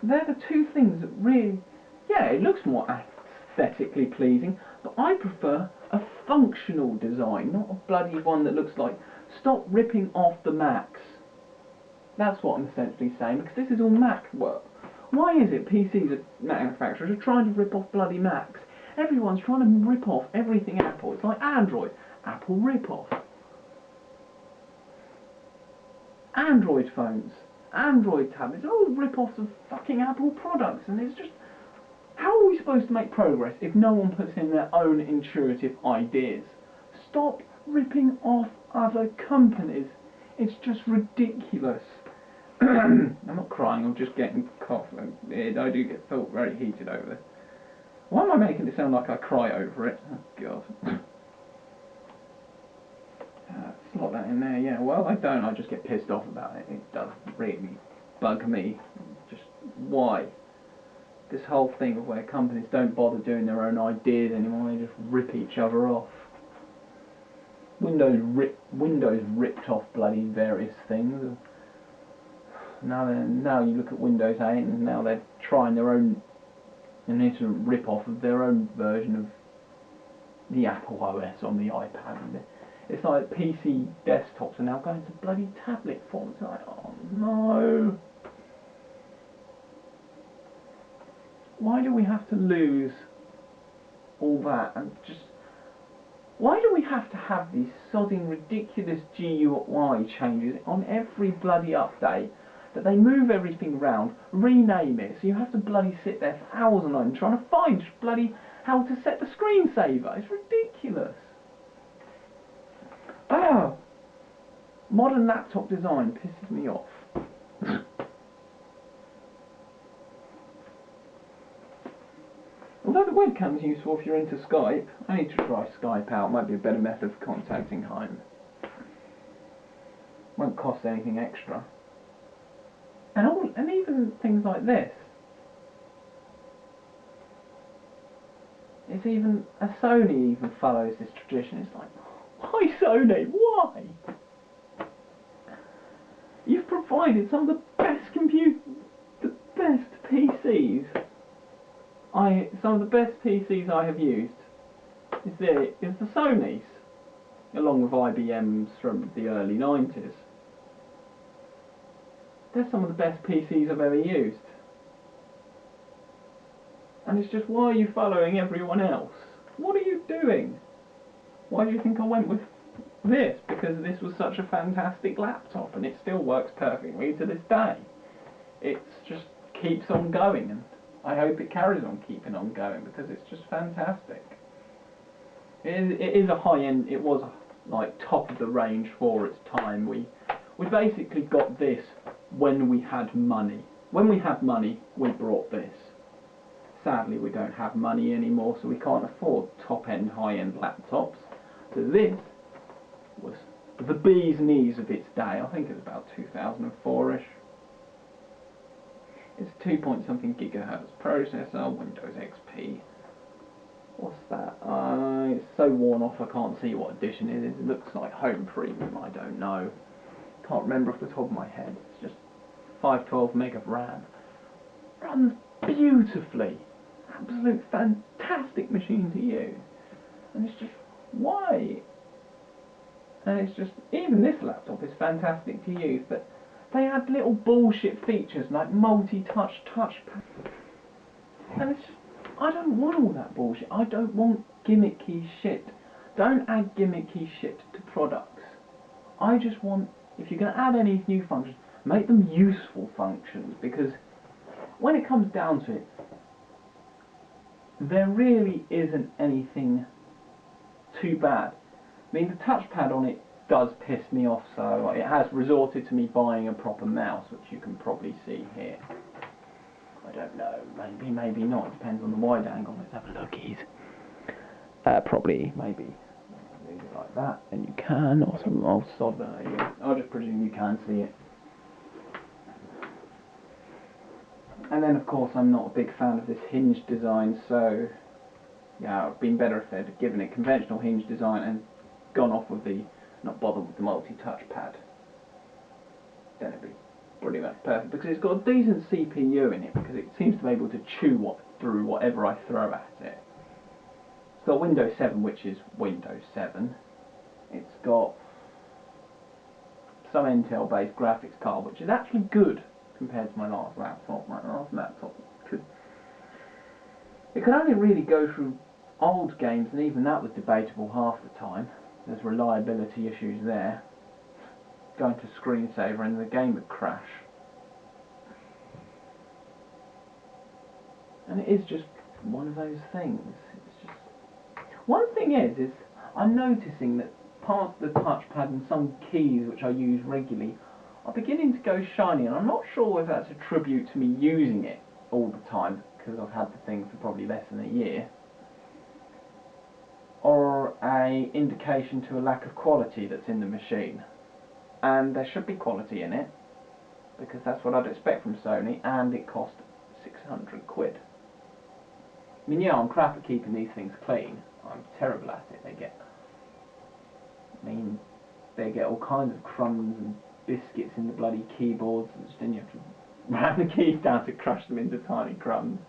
They're the two things that really, yeah, it looks more aesthetically pleasing, but I prefer a functional design, not a bloody one that looks like, stop ripping off the Macs. That's what I'm essentially saying, because this is all Mac work. Why is it PCs, manufacturers, are trying to rip off bloody Macs? Everyone's trying to rip off everything Apple. It's like Android. Apple rip off. Android phones. Android tablets. They're all rip-offs of fucking Apple products. And it's just, how are we supposed to make progress if no one puts in their own intuitive ideas? Stop ripping off other companies. It's just ridiculous. I'm not crying, I'm just getting cough. I do feel very heated over this. Why am I making it sound like I cry over it? Oh god. Slot that in there, yeah. Well, I don't, I just get pissed off about it. It does really bug me. Just why? This whole thing of where companies don't bother doing their own ideas anymore, they just rip each other off. Windows ripped off bloody various things. Now you look at Windows 8 and now they're trying their own innocent rip-off of their own version of the Apple OS on the iPad. It's like PC desktops are now going to bloody tablet forms. It's like, oh no. Why do we have to lose all that and just Why do we have to have these sodding ridiculous GUI changes on every bloody update? That they move everything around, rename it, so you have to bloody sit there for hours on end trying to find bloody how to set the screensaver. It's ridiculous. Ah, modern laptop design pisses me off. Although the webcam's useful if you're into Skype, I need to try Skype out. Might be a better method of contacting home. Won't cost anything extra. And even things like this. It's even Sony even follows this tradition. It's like, why Sony? Why? You've provided some of the best the best PCs. Some of the best PCs I have used is the Sonys, along with IBM's from the early 90s. They're some of the best PCs I've ever used. And it's just, why are you following everyone else? What are you doing? Why do you think I went with this? Because this was such a fantastic laptop and it still works perfectly to this day. It just keeps on going, and I hope it carries on keeping on going because it's just fantastic. It is a high-end, it was like top of the range for its time. We basically got this when we had money. When we had money, we brought this. Sadly, we don't have money anymore, so we can't afford top-end, high-end laptops. So this was the bee's knees of its day. I think it was about 2004-ish. It's 2-point-something gigahertz processor, Windows XP. What's that? It's so worn off I can't see what edition it is. It looks like Home Premium, I don't know. Can't remember off the top of my head. It's just 512 meg of RAM. Runs beautifully. Absolute fantastic machine to use. And it's just, why? And it's just, even this laptop is fantastic to use, but they add little bullshit features like multi-touch touchpad. And it's just, I don't want all that bullshit. I don't want gimmicky shit. Don't add gimmicky shit to products. I just want, if you're going to add any new functions, make them useful functions, because when it comes down to it, there really isn't anything too bad. I mean, the touchpad on it does piss me off, so it has resorted to me buying a proper mouse, which you can probably see here. I don't know, maybe not, it depends on the wide angle. Let's have a lookies. Probably, maybe leave it like that, and you can, or some old sod there, yeah. I'll just presume you can see it. And then of course I'm not a big fan of this hinge design, so yeah, it would been better if they'd given it conventional hinge design and gone off with the, not bothered with the multi-touch pad. Then it'd be pretty much perfect, because it's got a decent CPU in it, because it seems to be able to chew through whatever I throw at it. It's got Windows 7, which is Windows 7. It's got some Intel-based graphics card, which is actually good compared to my last laptop. My last laptop could only really go through old games, and even that was debatable half the time. There's reliability issues there. Going to screensaver and the game would crash. And it is just one of those things. It's just, one thing is I'm noticing that parts of the touchpad and some keys which I use regularly are beginning to go shiny, and I'm not sure if that's a tribute to me using it all the time, because I've had the thing for probably less than a year, or a indication to a lack of quality that's in the machine. And there should be quality in it, because that's what I'd expect from Sony, and it cost 600 quid. I mean, yeah, I'm crap at keeping these things clean. I'm terrible at it. They get all kinds of crumbs and biscuits in the bloody keyboards, and then you have to ram the keys down to crush them into tiny crumbs.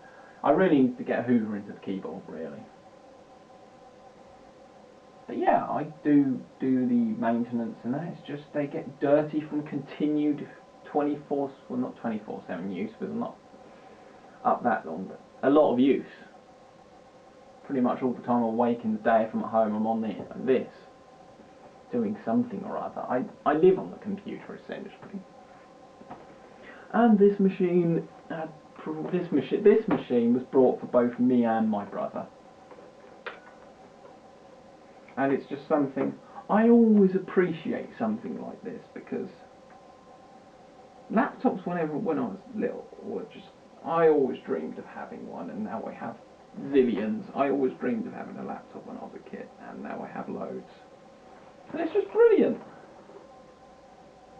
I really need to get a Hoover into the keyboard, really. But yeah, I do the maintenance, and that it's just, they get dirty from continued 24/7 use, because I'm not up that long, but a lot of use pretty much all the time awake in the day. If I'm at home, I'm on this, doing something or other. I live on the computer essentially. And this machine was brought for both me and my brother. And it's just something, I always appreciate something like this, because laptops when I was little were just, I always dreamed of having one, and now I have zillions. I always dreamed of having a laptop when I was a kid, and now I have loads. And it's just brilliant.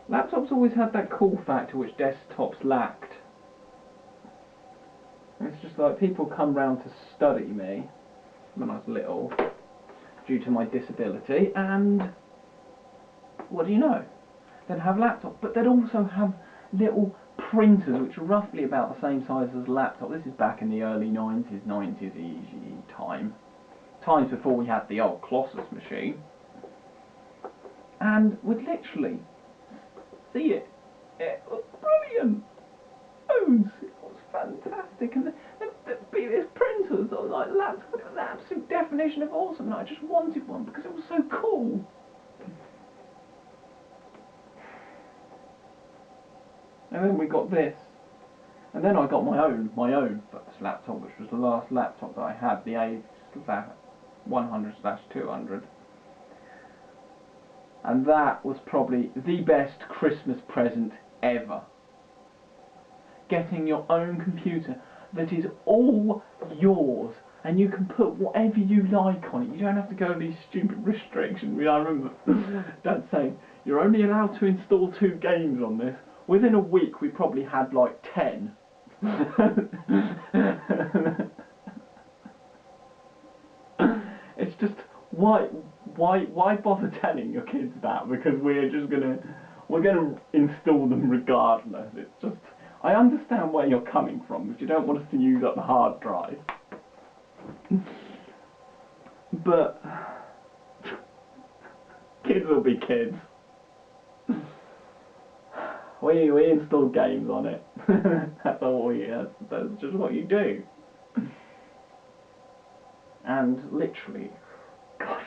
Laptops always had that cool factor which desktops lacked. And it's just like, people come round to study me when I was little due to my disability, and what do you know? They'd have laptops, but they'd also have little printers which are roughly about the same size as a laptop. This is back in the early 90s times before we had the old Colossus machine, and would literally see it. It was brilliant. It was fantastic, and there'd be these printers or like laptops. It was the absolute definition of awesome, and I just wanted one because it was so cool. And then we got this, and then I got my own first laptop, which was the last laptop that I had, the A100/200, and that was probably the best Christmas present ever. Getting your own computer that is all yours, and you can put whatever you like on it. You don't have to go with these stupid restrictions. I remember Dad saying, you're only allowed to install 2 games on this. Within a week we probably had like 10. It's just, why bother telling your kids that? Because we're gonna install them regardless. It's just, I understand where you're coming from, because you don't want us to use up the hard drive. But kids will be kids. We install games on it. That's just what you do. And literally, God,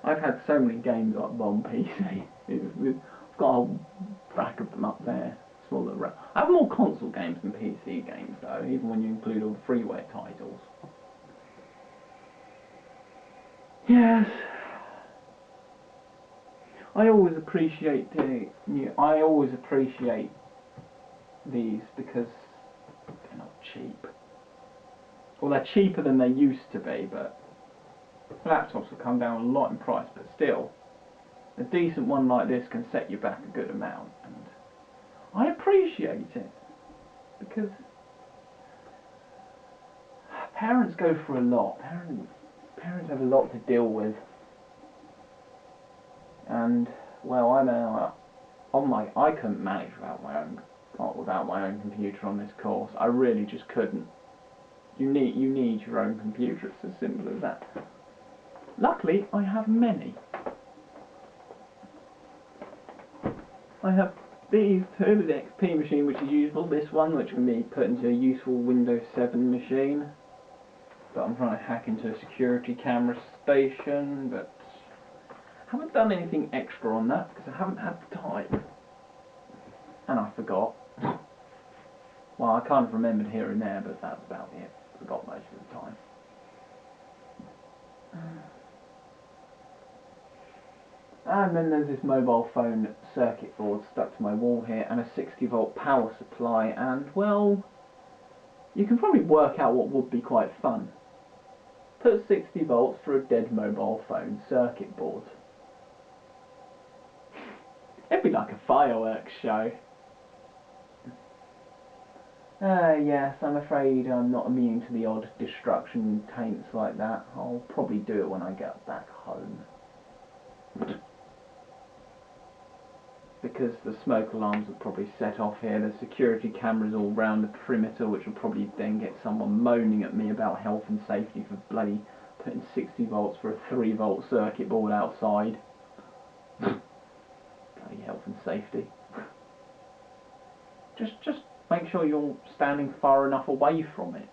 I've had so many games up on PC. I've got a whole rack of them up there. Smaller. I have more console games than PC games though, even when you include all the freeware titles. Yes. I always appreciate these because they're not cheap. Well, they're cheaper than they used to be, but laptops have come down a lot in price, but still, a decent one like this can set you back a good amount, and I appreciate it, because parents go through a lot. Parents have a lot to deal with. And well, I couldn't manage without my own computer on this course. I really just couldn't. You need your own computer. It's as simple as that. Luckily, I have many. I have these two, the XP machine, which is useful. This one, which can be put into a useful Windows 7 machine. But I'm trying to hack into a security camera station, but I haven't done anything extra on that because I haven't had the time. And I forgot. Well, I kind of remembered here and there, but that's about it. Forgot most of the time. And then there's this mobile phone circuit board stuck to my wall here, and a 60-volt power supply, and well, you can probably work out what would be quite fun. Put 60 volts for a dead mobile phone circuit board. It'd be like a fireworks show. Yes, I'm afraid I'm not immune to the odd destruction taints like that. I'll probably do it when I get back home. Because the smoke alarms will probably set off here. There's security cameras all round the perimeter, which will probably then get someone moaning at me about health and safety for bloody putting 60 volts for a 3-volt circuit board outside. Bloody health and safety. Just make sure you're standing far enough away from it.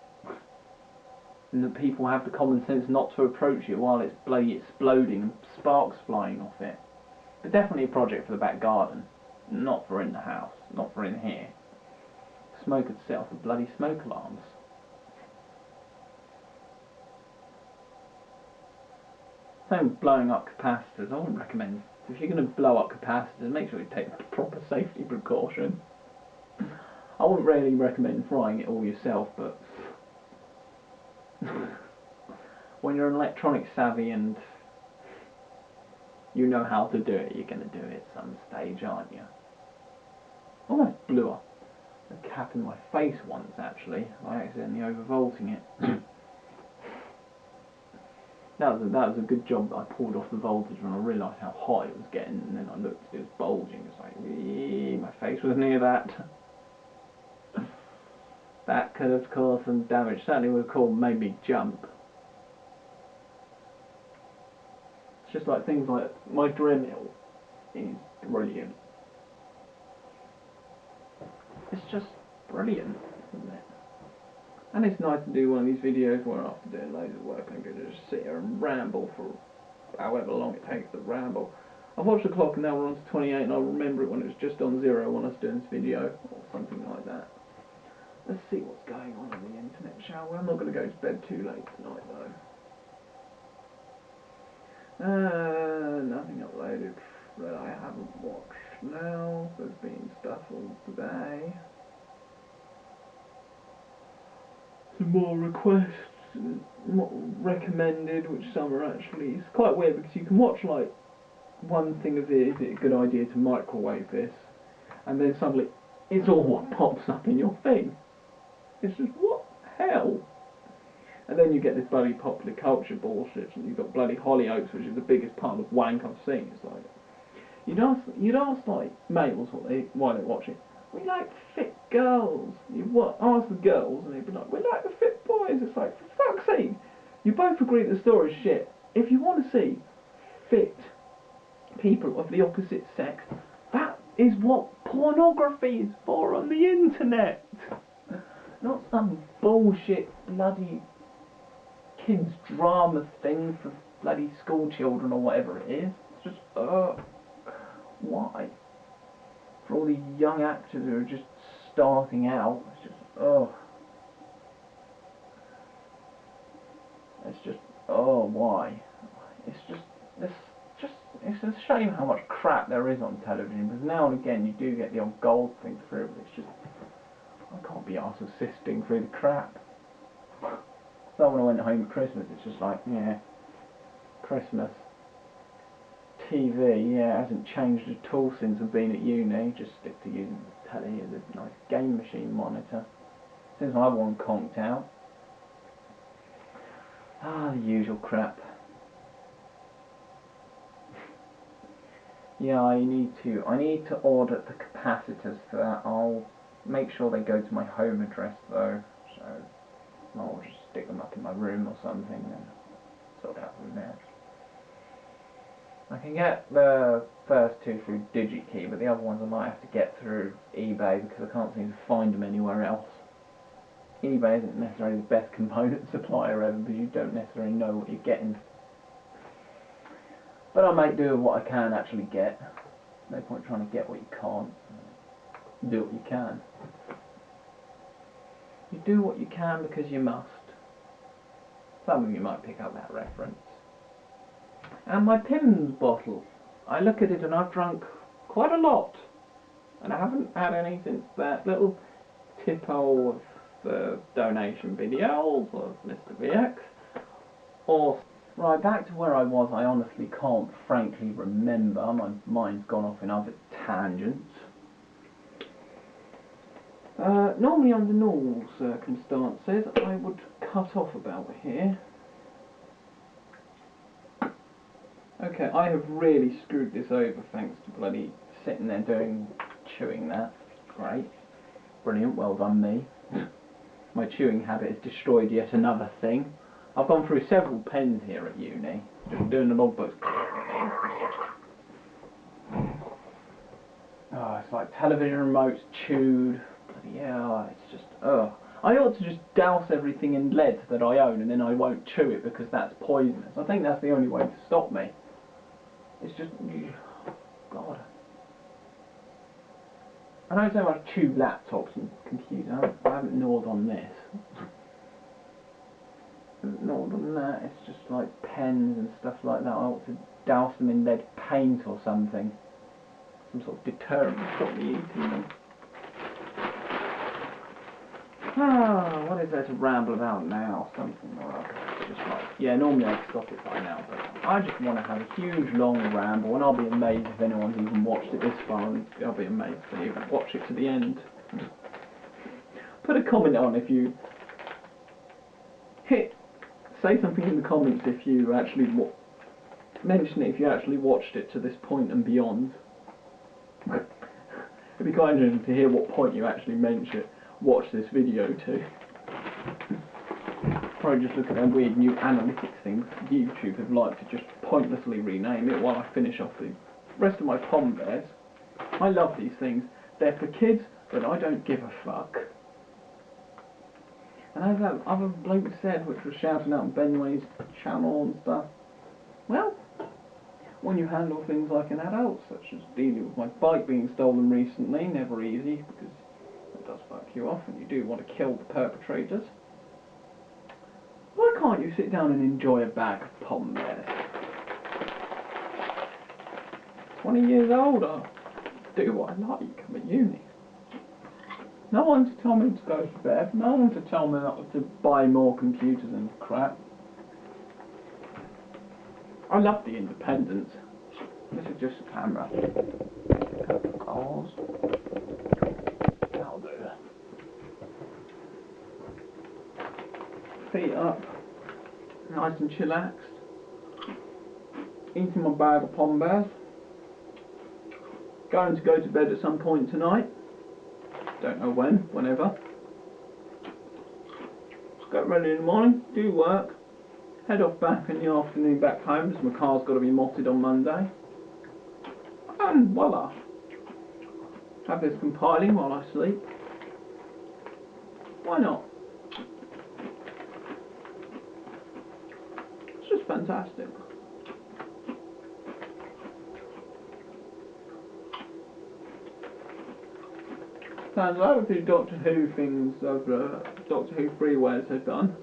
and that people have the common sense not to approach it while it's bloody exploding and sparks flying off it. But definitely a project for the back garden, not for in the house, not for in here. Smoke would set off the bloody smoke alarms. Same with blowing up capacitors. I wouldn't recommend, if you're going to blow up capacitors, make sure you take the proper safety precaution. I wouldn't really recommend frying it all yourself, but when you're an electronic savvy and you know how to do it, you're going to do it at some stage, aren't you? I almost blew up a cap in my face once, actually, by accidentally overvolting it. That was a good job that I pulled off the voltage when I realised how hot it was getting, and then I looked, it was bulging. It's like, my face was near that. That could have caused some damage. Certainly would have made me jump. It's just like things like my Dremel is brilliant. It's just brilliant, isn't it? And it's nice to do one of these videos where after doing loads of work I'm going to just sit here and ramble for however long it takes to ramble. I've watched the clock and now we're on to 28, and I'll remember it when it was just on 0 when I was doing this video, or something like that. Let's see what's going on the internet, shall we? I'm not going to go to bed too late tonight though. Nothing uploaded that I haven't watched now. There's been stuff all today. Some more requests, more recommended, which some are actually, it's quite weird because you can watch like one thing of it, is it a good idea to microwave this, and then suddenly it's all what pops up in your thing. It's just, what the hell? And then you get this bloody popular culture bullshit, and you've got bloody Hollyoaks, which is the biggest pile of wank I've seen. It's like, you'd ask like males why they watch it. We like fit girls. You ask the girls, and they'd be like, we like the fit boys. It's like, for fuck's sake, you both agree the story's shit. If you want to see fit people of the opposite sex, that is what pornography is for on the internet. Not some bullshit bloody kids drama thing for bloody school children or whatever it is. It's just, why? For all these young actors who are just starting out, it's just, why? It's a shame how much crap there is on television, because now and again you do get the odd gold thing through, but it's just, I can't be arsed with sifting through the crap. So when I went home at Christmas, it's just like, yeah, Christmas. TV, yeah, it hasn't changed at all since I've been at uni. Just stick to using the telly as a nice game machine monitor. Since my other one conked out. The usual crap. Yeah, I need to order the capacitors for that. I'll make sure they go to my home address though, so I'll just stick them up in my room or something and sort out from there. I can get the first two through DigiKey, but the other ones I might have to get through eBay because I can't seem to find them anywhere else. eBay isn't necessarily the best component supplier ever because you don't necessarily know what you're getting. But I might do what I can actually get. No point trying to get what you can't. Do what you can. You do what you can because you must. Some of you might pick up that reference. And my Pimm's bottle. I look at it and I've drunk quite a lot. And I haven't had any since that little tipple of the donation videos of Mr. VX. Or, right, back to where I was, I honestly can't frankly remember. My mind's gone off in other tangents. Normally under normal circumstances, I would cut off about here. Okay, I have really screwed this over thanks to bloody sitting there chewing that. Great. Brilliant, well done me. My chewing habit has destroyed yet another thing. I've gone through several pens here at uni, just doing the logbooks. Oh, it's like television remotes chewed. Bloody hell, it's just, I ought to just douse everything in lead that I own and then I won't chew it because that's poisonous. I think that's the only way to stop me. It's just... God. I don't so much chew laptops and computers. I haven't gnawed on this. I haven't gnawed on that. It's just like pens and stuff like that. I ought to douse them in lead paint or something. Some sort of deterrent to stop me eating them. Ah, what is there to ramble about now? Something like just like, yeah, normally I'd stop it by now, but I just want to have a huge long ramble, and I'll be amazed if anyone's even watched it this far, and I'll be amazed if they even watch it to the end. Put a comment on if you say something in the comments if you actually mention it if you actually watched it to this point and beyond. It'd be quite interesting to hear what point you actually watch this video to. Probably just look at their weird new analytics things YouTube have liked to just pointlessly rename it while I finish off the rest of my pom bears. I love these things. They're for kids, but I don't give a fuck. And as that other bloke said, which was shouting out on Benway's channel and stuff, well, when you handle things like an adult, such as dealing with my bike being stolen recently, never easy, because it does fuck you off and you do want to kill the perpetrators. Why can't you sit down and enjoy a bag of pom bears? 20 years old, I do what I like, I'm at uni. No one to tell me to go to bed, no one to tell me not to buy more computers and crap. I love the independence. This is just a camera. Cars. That'll do. Feet up. Nice and chillaxed. Eating my bag of pom bears. Going to go to bed at some point tonight. Don't know when, whenever. Just get ready in the morning, do work. Head off back in the afternoon back home, because my car's got to be motted on Monday. And voila. Have this compiling while I sleep. Why not? It's just fantastic. Sounds like a few Doctor Who things of Doctor Who freewares have done.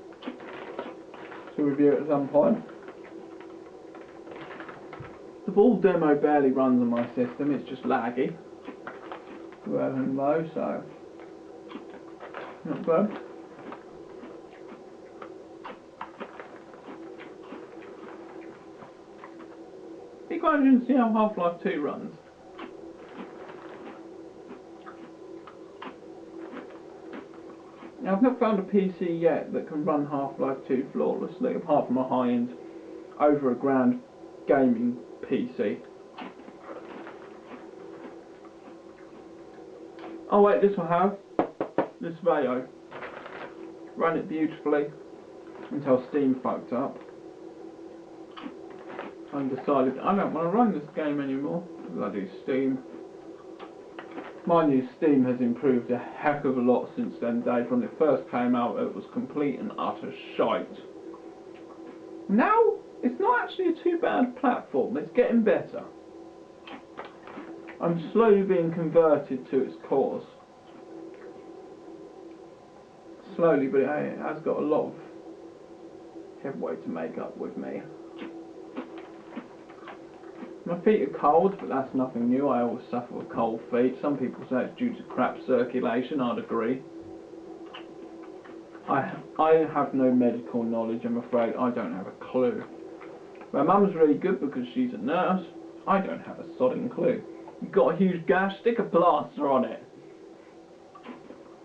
To review at some point. The full demo barely runs on my system, it's just laggy. Well and low, so not bad. Be quite interesting to see how Half-Life 2 runs. Now, I've not found a PC yet that can run Half-Life 2 flawlessly, apart from a high-end, over a grand gaming PC. Oh wait, this will have. This Vaio. Ran it beautifully until Steam fucked up. And decided I don't want to run this game anymore. Bloody Steam. Mind you, Steam has improved a heck of a lot since then days. When it first came out, it was complete and utter shite. Now, it's not actually a too bad platform. It's getting better. I'm slowly being converted to its cause. Slowly, but it has got a lot of headway to make up with me. My feet are cold, but that's nothing new. I always suffer with cold feet. Some people say it's due to crap circulation. I'd agree. I have no medical knowledge, I'm afraid. I don't have a clue. My mum's really good because she's a nurse. I don't have a sodding clue. You've got a huge gash, stick a plaster on it.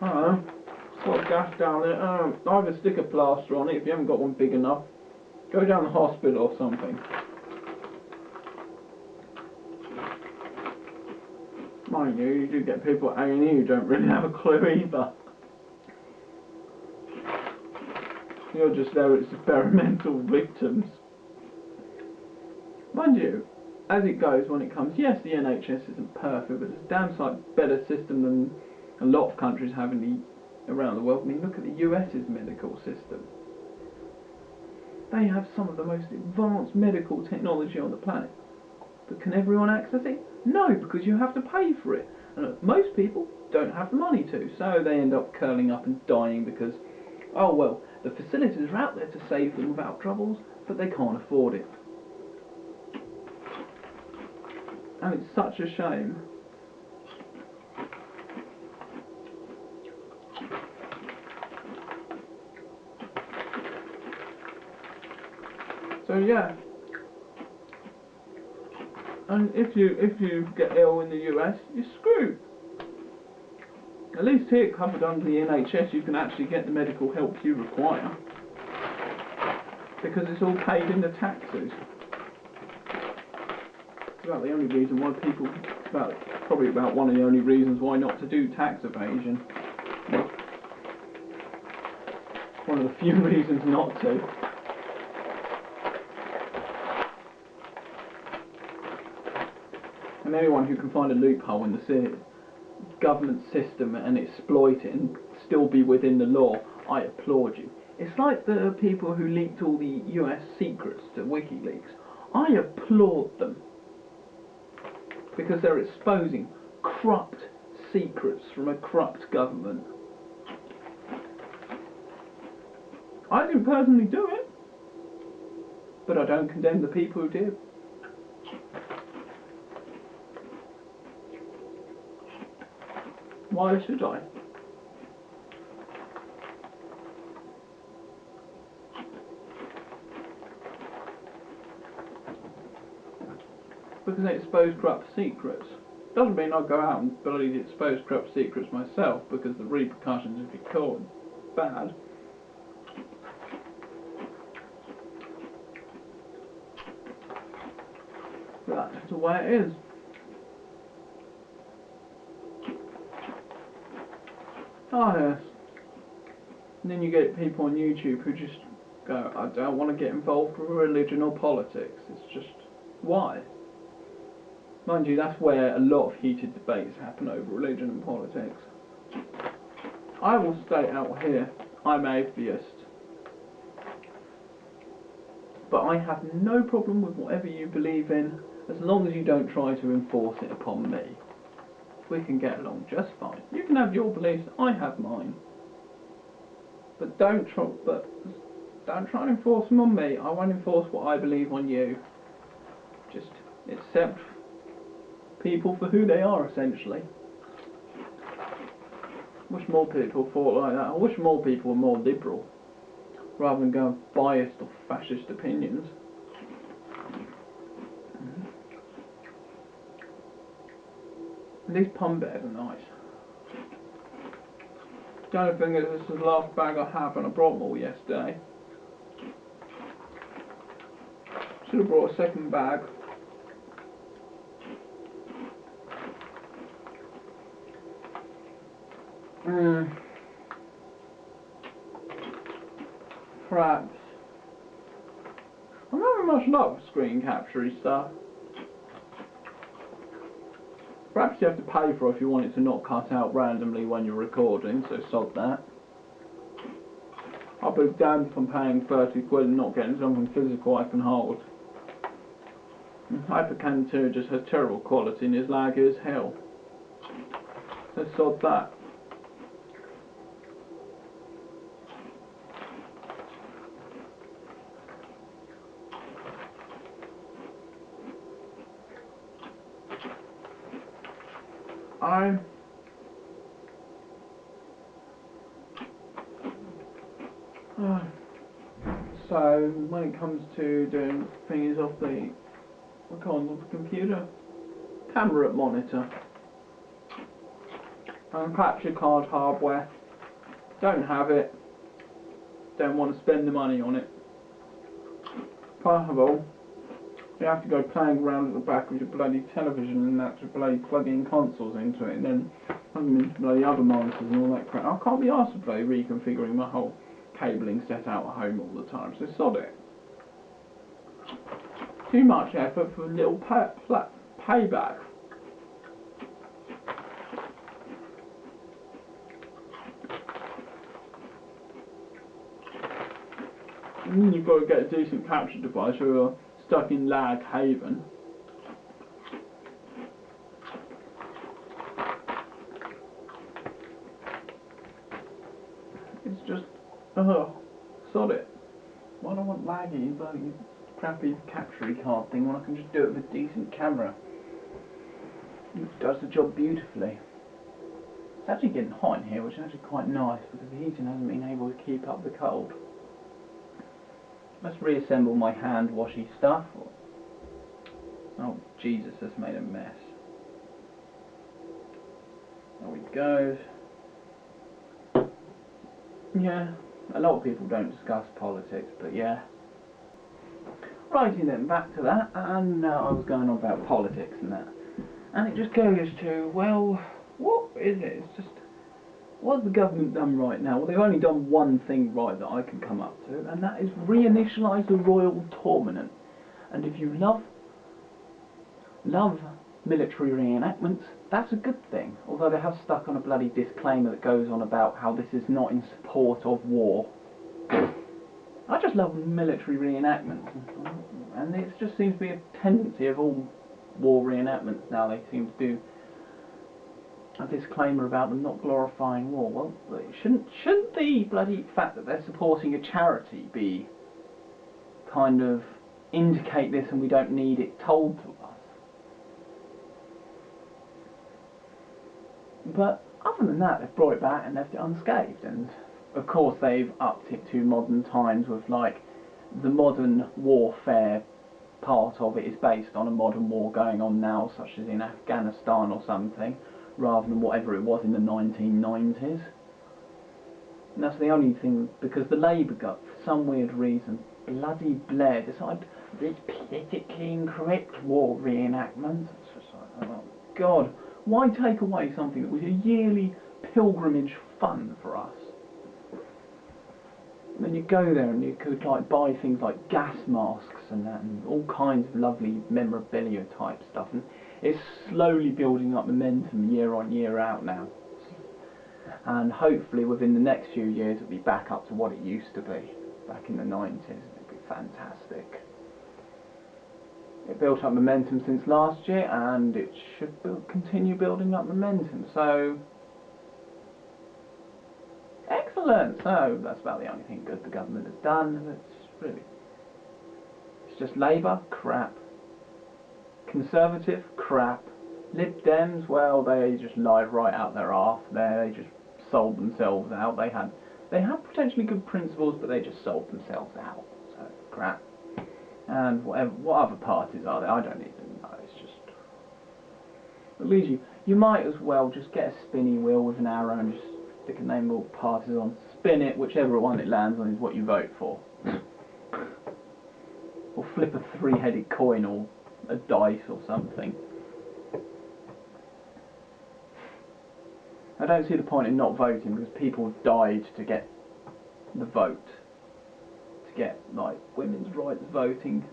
I don't know. Got a gash down there. Either stick a plaster on it if you haven't got one big enough. Go down the hospital or something. Mind you, you do get people at A&E who don't really have a clue either. You're just there as experimental victims. Mind you, as it goes when it comes, yes, the NHS isn't perfect, but it's a damn sight better system than a lot of countries have in around the world. I mean, look at the US's medical system. They have some of the most advanced medical technology on the planet. But can everyone access it? No, because you have to pay for it. And most people don't have the money to, so they end up curling up and dying because, oh well, the facilities are out there to save them without troubles, but they can't afford it. And it's such a shame. So yeah. And if you get ill in the US, you're screwed. At least here, covered under the NHS, you can actually get the medical help you require. Because it's all paid in the taxes. It's about the only reason why people, probably about one of the only reasons why not to do tax evasion. One of the few reasons not to. And anyone who can find a loophole in the government system and exploit it and still be within the law, I applaud you. It's like the people who leaked all the US secrets to WikiLeaks. I applaud them. Because they're exposing corrupt secrets from a corrupt government. I didn't personally do it, but I don't condemn the people who did. Why should I? Because they expose corrupt secrets. Doesn't mean I'll go out and bloody expose corrupt secrets myself, because the repercussions if you're caught bad. But that's the way it is. Oh yes. And then you get people on YouTube who just go, I don't want to get involved with religion or politics. It's just, why? Mind you, that's where a lot of heated debates happen over religion and politics. I will state out here, I'm atheist. But I have no problem with whatever you believe in, as long as you don't try to enforce it upon me. We can get along just fine. You can have your beliefs, I have mine. But don't try and enforce them on me. I won't enforce what I believe on you. Just accept people for who they are, essentially. Wish more people thought like that. I wish more people were more liberal, rather than going biased or fascist opinions. And these pum bears are nice. The only thing is, this is the last bag I have, and I brought them all yesterday. Should have brought a second bag. Perhaps. I'm not very much luck with screen capture stuff. Perhaps you have to pay for it if you want it to not cut out randomly when you're recording, so sod that. I'll be damned if I'm paying 30 quid and not getting something physical I can hold. Hypercan 2 just has terrible quality and is laggy as hell. So sod that. So when it comes to doing things off the computer, camera at monitor, and capture card hardware, don't have it, don't want to spend the money on it. First of all, you have to go playing around at the back with your bloody television and that to bloody plugging consoles into it, and then plugging into bloody other monitors and all that crap. I can't be arsed with bloody reconfiguring my whole cabling set out at home all the time, so sod it. Too much effort for a little payback. You've got to get a decent capture device or you're stuck in lag haven. It's just, sod it. Why do I want laggy, bloody crappy capture card thing when I can just do it with a decent camera? It does the job beautifully. It's actually getting hot in here, which is actually quite nice because the heating hasn't been able to keep up the cold. Let's reassemble my hand washy stuff. Oh Jesus, that's made a mess. There we go. Yeah, a lot of people don't discuss politics, but yeah. Righty then, back to that, and I was going on about politics and that. And it just goes to, well, what is it? It's just, what's the government done right now? Well, they've only done one thing right that I can come up to, and that is reinitialise the Royal Tournament. And if you love military reenactments, that's a good thing. Although they have stuck on a bloody disclaimer that goes on about how this is not in support of war. I just love military reenactments, and it just seems to be a tendency of all war reenactments now. They seem to do a disclaimer about them not glorifying war. Well, shouldn't the bloody fact that they're supporting a charity be kind of indicate this, and we don't need it told to us? But other than that, they've brought it back and left it unscathed, and of course they've upped it to modern times with like the modern warfare part of it is based on a modern war going on now, such as in Afghanistan or something, rather than whatever it was in the 1990s. And that's the only thing, because the Labour got, for some weird reason, bloody Blair decided this politically incorrect war reenactment. It's just like, oh God, why take away something that was a yearly pilgrimage fun for us? And then you go there and you could like buy things like gas masks and that, and all kinds of lovely memorabilia type stuff, and it's slowly building up momentum year on year out now, and hopefully within the next few years it'll be back up to what it used to be back in the 90s. It'd be fantastic. It built up momentum since last year, and it should continue building up momentum, so excellent. So that's about the only thing good the government has done. It's just Labour, crap. Conservative, crap. Lib Dems, well, they just lied right out their arse there. They just sold themselves out. They had potentially good principles, but they just sold themselves out. So crap. And what other parties are there? I don't even know. It's just, at least you might as well just get a spinny wheel with an arrow and just stick a name of all parties on, spin it, whichever one it lands on is what you vote for. Or flip a three-headed coin or a dice or something. I don't see the point in not voting, because people have died to get the vote. To get, like, women's rights voting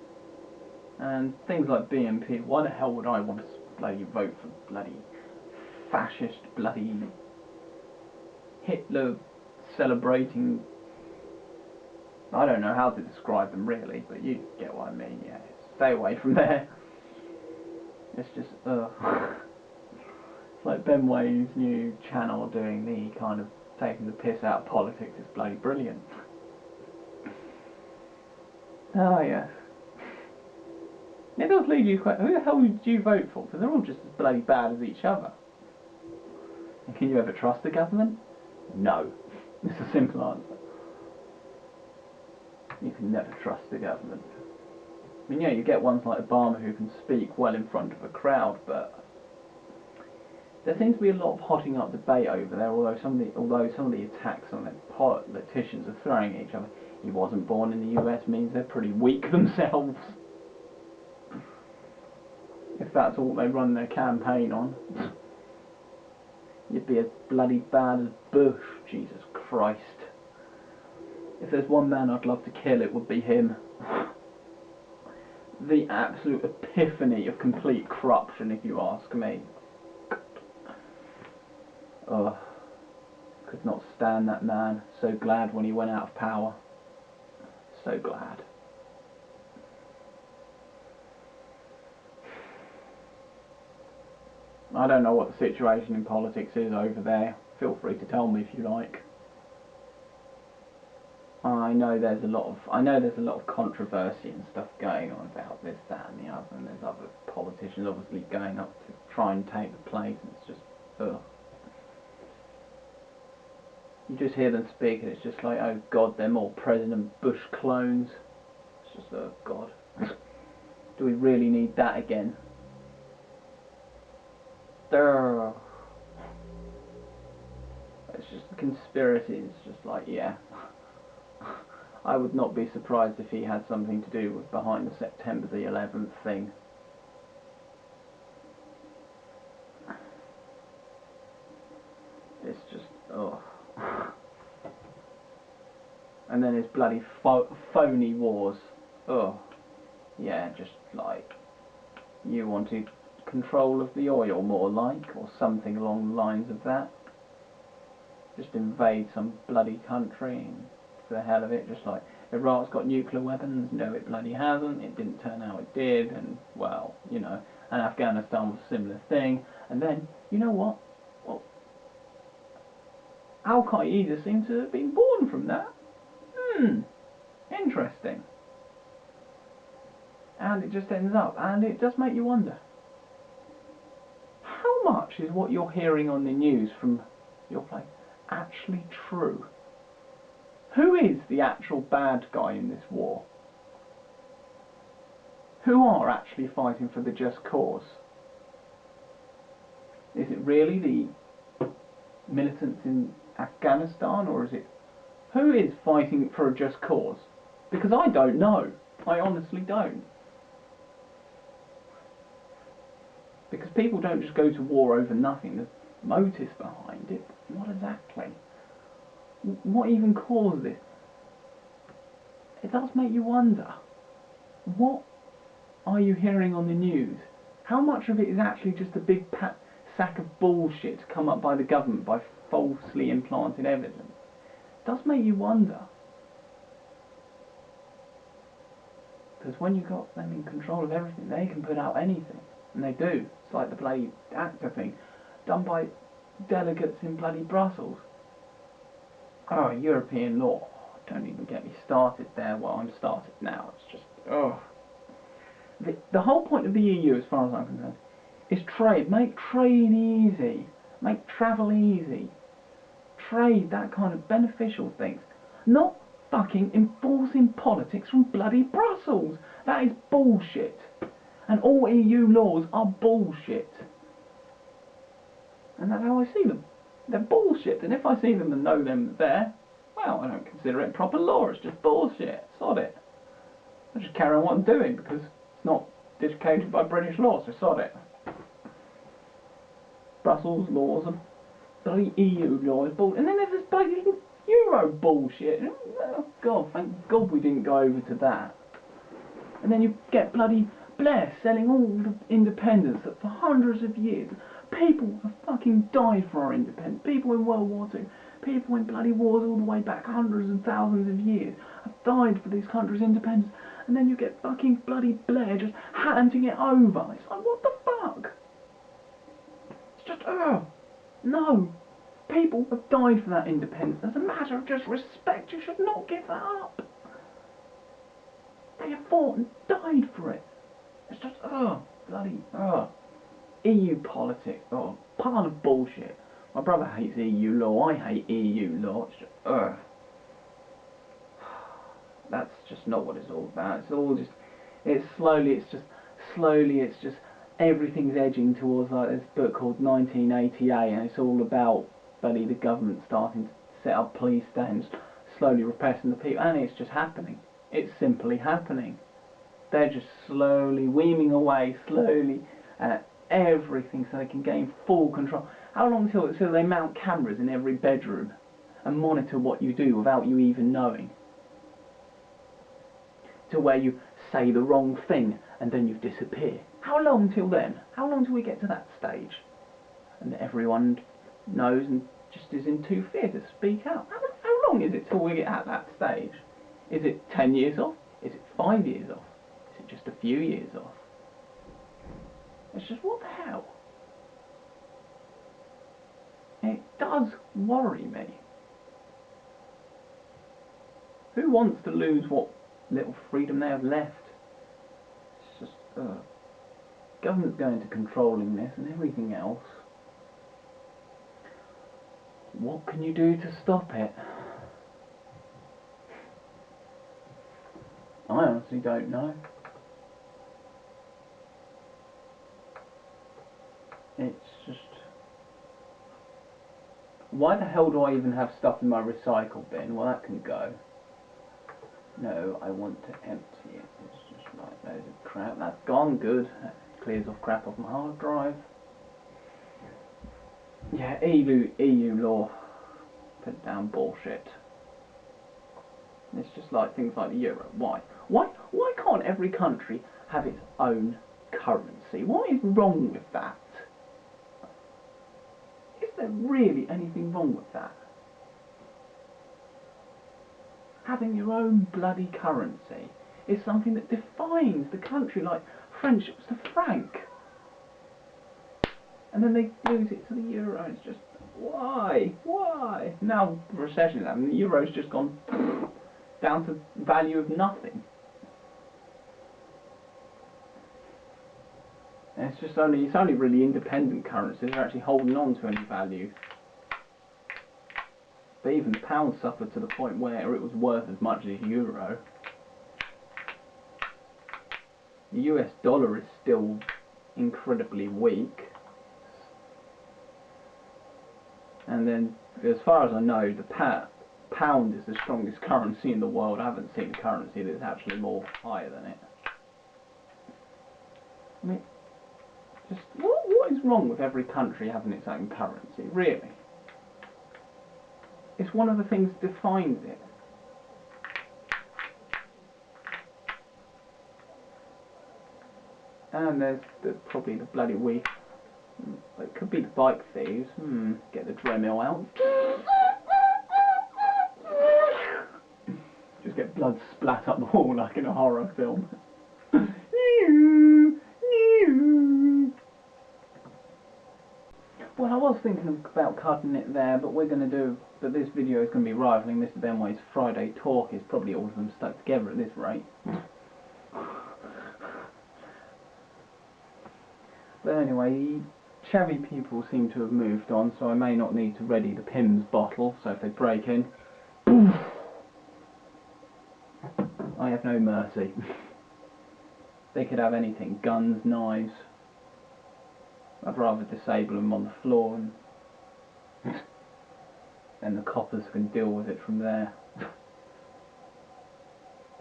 and things like BNP. Why the hell would I want to bloody vote for bloody fascist, bloody Hitler celebrating? I don't know how to describe them really, but you get what I mean. Yeah, stay away from there. It's just it's like Ben Way's new channel doing the kind of taking the piss out of politics. It's bloody brilliant. Oh yes. It does leave you quite, who the hell would you vote for? Because they're all just as bloody bad as each other. And can you ever trust the government? No. It's a simple answer. You can never trust the government. I mean, yeah, you get ones like Obama who can speak well in front of a crowd, but there seems to be a lot of hotting up debate over there, although some of the attacks on the politicians are throwing at each other. He wasn't born in the US means they're pretty weak themselves. If that's all they run their campaign on. You'd be as bloody bad as Bush, Jesus Christ. If there's one man I'd love to kill, it would be him. The absolute epiphany of complete corruption, if you ask me. Ugh. Could not stand that man. So glad when he went out of power. So glad. I don't know what the situation in politics is over there. Feel free to tell me if you like. I know there's a lot of controversy and stuff going on about this, that, and the other, and there's other politicians obviously going up to try and take the place, and it's just, ugh. You just hear them speak, and it's just like, oh God, they're more President Bush clones. It's just, oh God, do we really need that again? It's just the conspiracy. It's just like, yeah. I would not be surprised if he had something to do with behind the September the 11th thing. It's just, oh. And then his bloody phony wars. Oh. Yeah, just like, you wanted control of the oil more like, or something along the lines of that. Just invade some bloody country and for the hell of it, just like Iraq's got nuclear weapons. No, it bloody hasn't. It didn't turn out it did, and well, you know, and Afghanistan was a similar thing. And then, you know what? Well, Al Qaeda seems to have been born from that. Interesting. And it just ends up, and it does make you wonder, how much is what you're hearing on the news from your place actually true? Who is the actual bad guy in this war? Who are actually fighting for the just cause? Is it really the militants in Afghanistan, or is it... Who is fighting for a just cause? Because I don't know. I honestly don't. Because people don't just go to war over nothing. There's motives behind it. What exactly? What even caused this? It does make you wonder. What are you hearing on the news? How much of it is actually just a big sack of bullshit come up by the government by falsely implanted evidence? It does make you wonder. Because when you've got them in control of everything, they can put out anything. And they do. It's like the bloody ACTA thing, done by delegates in bloody Brussels. Oh, European law. Don't even get me started there. Well, I'm started now. It's just, oh. The whole point of the EU, as far as I'm concerned, is trade. Make trade easy. Make travel easy. Trade, that kind of beneficial things. Not fucking enforcing politics from bloody Brussels. That is bullshit. And all EU laws are bullshit. And that's how I see them. They're bullshit. And if I see them and know them there, well, I don't consider it proper law. It's just bullshit. Sod it. I just carry on what I'm doing because it's not dictated by British law, so sod it. Brussels laws and bloody EU laws, and then there's this bloody Euro bullshit. Oh God, thank God we didn't go over to that. And then you get bloody Blair selling all the independence that for hundreds of years people have fucking died for our independence. People in World War II, people in bloody wars all the way back hundreds and thousands of years have died for these countries' independence. And then you get fucking bloody Blair just handing it over. It's like, what the fuck? It's just, no. People have died for that independence. As a matter of just respect, you should not give that up. They have fought and died for it. It's just, bloody, EU politics, pile of bullshit. My brother hates EU law, I hate EU law. It's just, that's just not what it's all about. It's all just, slowly, everything's edging towards like this book called 1988, and it's all about bloody the government starting to set up police stands, slowly repressing the people, and it's just happening. It's simply happening. They're just slowly weaning away, slowly, at everything so they can gain full control. How long till they mount cameras in every bedroom and monitor what you do without you even knowing? To where you say the wrong thing and then you disappear. How long till then? How long till we get to that stage? And everyone knows and just is in too fear to speak out. How long is it till we get at that stage? Is it 10 years off? Is it 5 years off? Is it just a few years off? It's just, what the hell? It does worry me. Who wants to lose what little freedom they have left? It's just, government's going to controlling this and everything else. What can you do to stop it? I honestly don't know. It's just... Why the hell do I even have stuff in my recycle bin? Well, that can go. No, I want to empty it. It's just like loads of crap. That's gone. Good. That clears off crap off my hard drive. Yeah, EU law. Put down bullshit. It's just like things like the euro. Why? Why can't every country have its own currency? What is wrong with that? Is there really anything wrong with that? Having your own bloody currency is something that defines the country, like French, it was the franc. And then they lose it to the euro. It's just, why? Why? Now recession happened, the euro's just gone down to value of nothing. And it's only really independent currencies that are actually holding on to any value. But even the pound suffered to the point where it was worth as much as the euro. The US dollar is still incredibly weak. And then, as far as I know, the pound is the strongest currency in the world. I haven't seen a currency that's actually more higher than it. I mean, just what is wrong with every country having its own currency? Really? It's one of the things that defines it. And there's probably the bloody weak. It could be the bike thieves. Get the Dremel out. Just get blood splat up the wall like in a horror film. Well, I was thinking about cutting it there, but this video is going to be rivaling Mr. Benway's Friday talk. It's probably all of them stuck together at this rate. But anyway, Chevy people seem to have moved on, so I may not need to ready the Pimm's bottle, so if they break in, I have no mercy. They could have anything, guns, knives. I'd rather disable them on the floor and then the coppers can deal with it from there.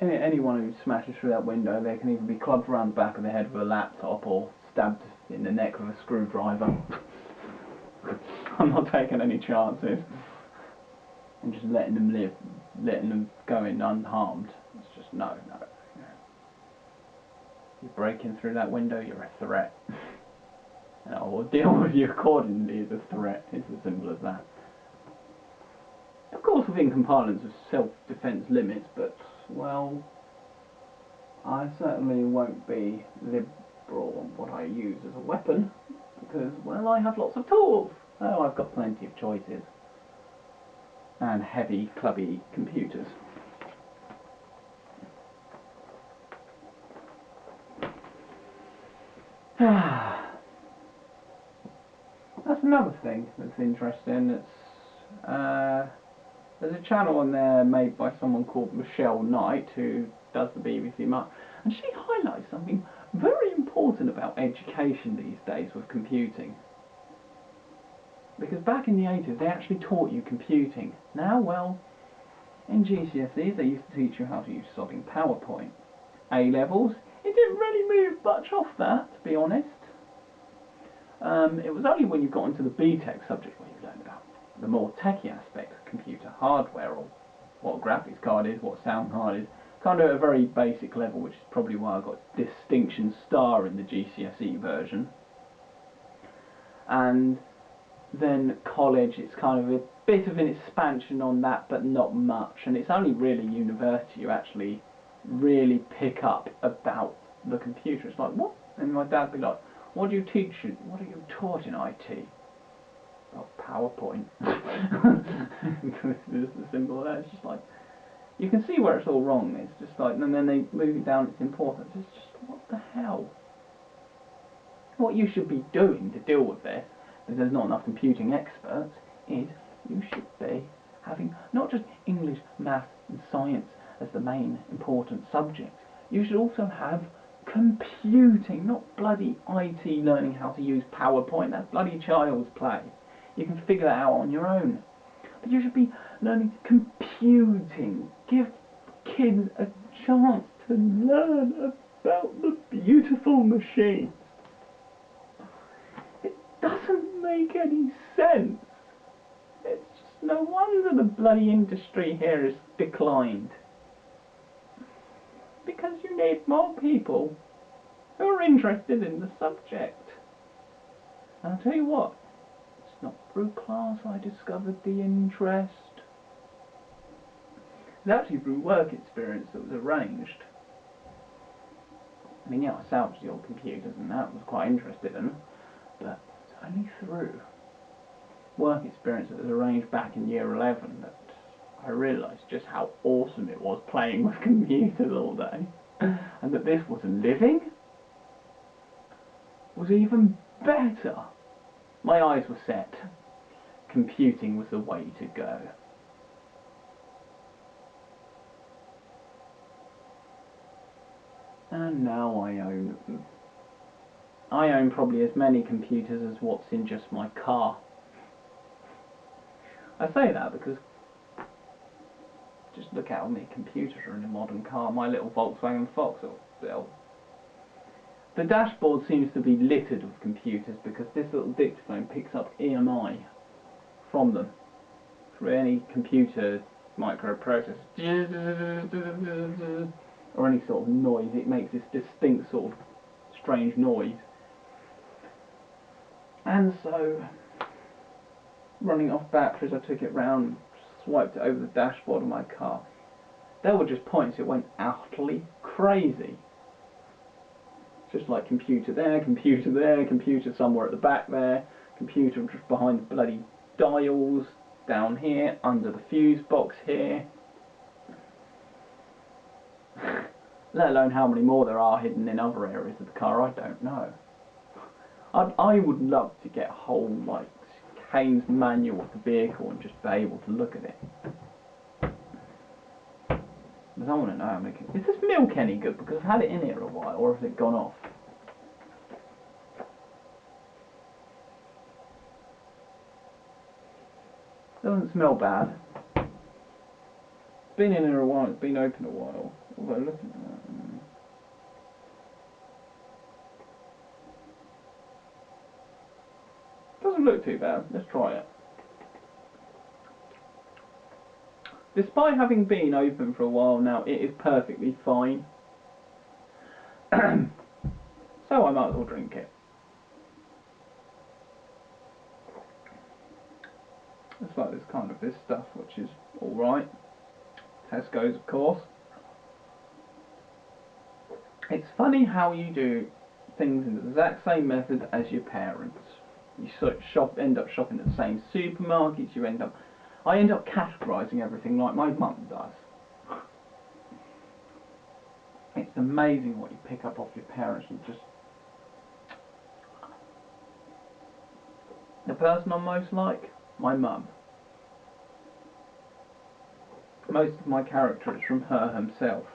Anyone who smashes through that window, they can either be clubbed around the back of the head with a laptop or stabbed in the neck with a screwdriver. I'm not taking any chances. I'm just letting them live, letting them go in unharmed. It's just no. You're breaking through that window, you're a threat. And I will deal with you accordingly as a threat. It's as simple as that. Of course within compliance of self-defence limits, but, well, I certainly won't be liberal on what I use as a weapon, because, well, I have lots of tools. Oh, I've got plenty of choices. And heavy, clubby computers. That's another thing that's interesting. It's there's a channel on there made by someone called Michelle Knight, who does the BBC much, and she highlights something very important about education these days with computing. Because back in the 80s they actually taught you computing. Now, well, in GCSEs they used to teach you how to use sodding PowerPoint. A-levels, it didn't really move much off that, to be honest. It was only when you got into the BTEC subject where you learned about the more techie aspects of computer hardware, or what a graphics card is, what a sound card is, kind of at a very basic level, which is probably why I got distinction star in the GCSE version. And Then college, it's kind of a bit of an expansion on that, but not much. And it's only really university you actually really pick up about the computer. It's like, what? And my dad would be like, what do you teach? What are you taught in IT? Oh, PowerPoint. It's as simple as it's just like, you can see where it's all wrong. It's just like, and then they move it down its importance. It's just, what the hell? What you should be doing to deal with this, because there's not enough computing experts, is you should be having not just English, maths and science as the main important subjects. You should also have computing, not bloody IT learning how to use PowerPoint. That's bloody child's play. You can figure that out on your own. But you should be learning computing. Give kids a chance to learn about the beautiful machines. It doesn't make any sense. It's just no wonder the bloody industry here has declined. Because you need more people who are interested in the subject. And I'll tell you what, it's not through class I discovered the interest. It's actually through work experience that was arranged. I mean, yeah, I salvaged the old computers and that was quite interested in, but it's only through work experience that was arranged back in year 11 that I realised just how awesome it was playing with computers all day, and that this was a living was even better. My eyes were set. Computing was the way to go. And now I own them. I own probably as many computers as what's in just my car. I say that because just look at how many computers are in a modern car. My little Volkswagen Foxhole. The dashboard seems to be littered with computers because this little dictaphone picks up EMI from them. For any computer microprocessor or any sort of noise, it makes this distinct sort of strange noise. And so, running off batteries, I took it round, swiped it over the dashboard of my car. There were just points it went utterly crazy. Just like computer there, computer somewhere at the back there, computer just behind the bloody dials, down here, under the fuse box here. Let alone how many more there are hidden in other areas of the car, I don't know. I would love to get a whole, like, Haynes manual of the vehicle and just be able to look at it. Because I want to know how many... Is this milk any good? Because I've had it in here a while, or has it gone off? Doesn't smell bad. It's been in here a while, it's been open a while. Although looking at that... Doesn't look too bad. Let's try it. Despite having been open for a while now, it is perfectly fine. So I might as well drink it. It's like this stuff, which is alright. Tesco's, of course. It's funny how you do things in the exact same method as your parents. You end up shopping at the same supermarkets. I end up categorising everything like my mum does. It's amazing what you pick up off your parents and just... The person I'm most like? My mum. Most of my character is from her herself.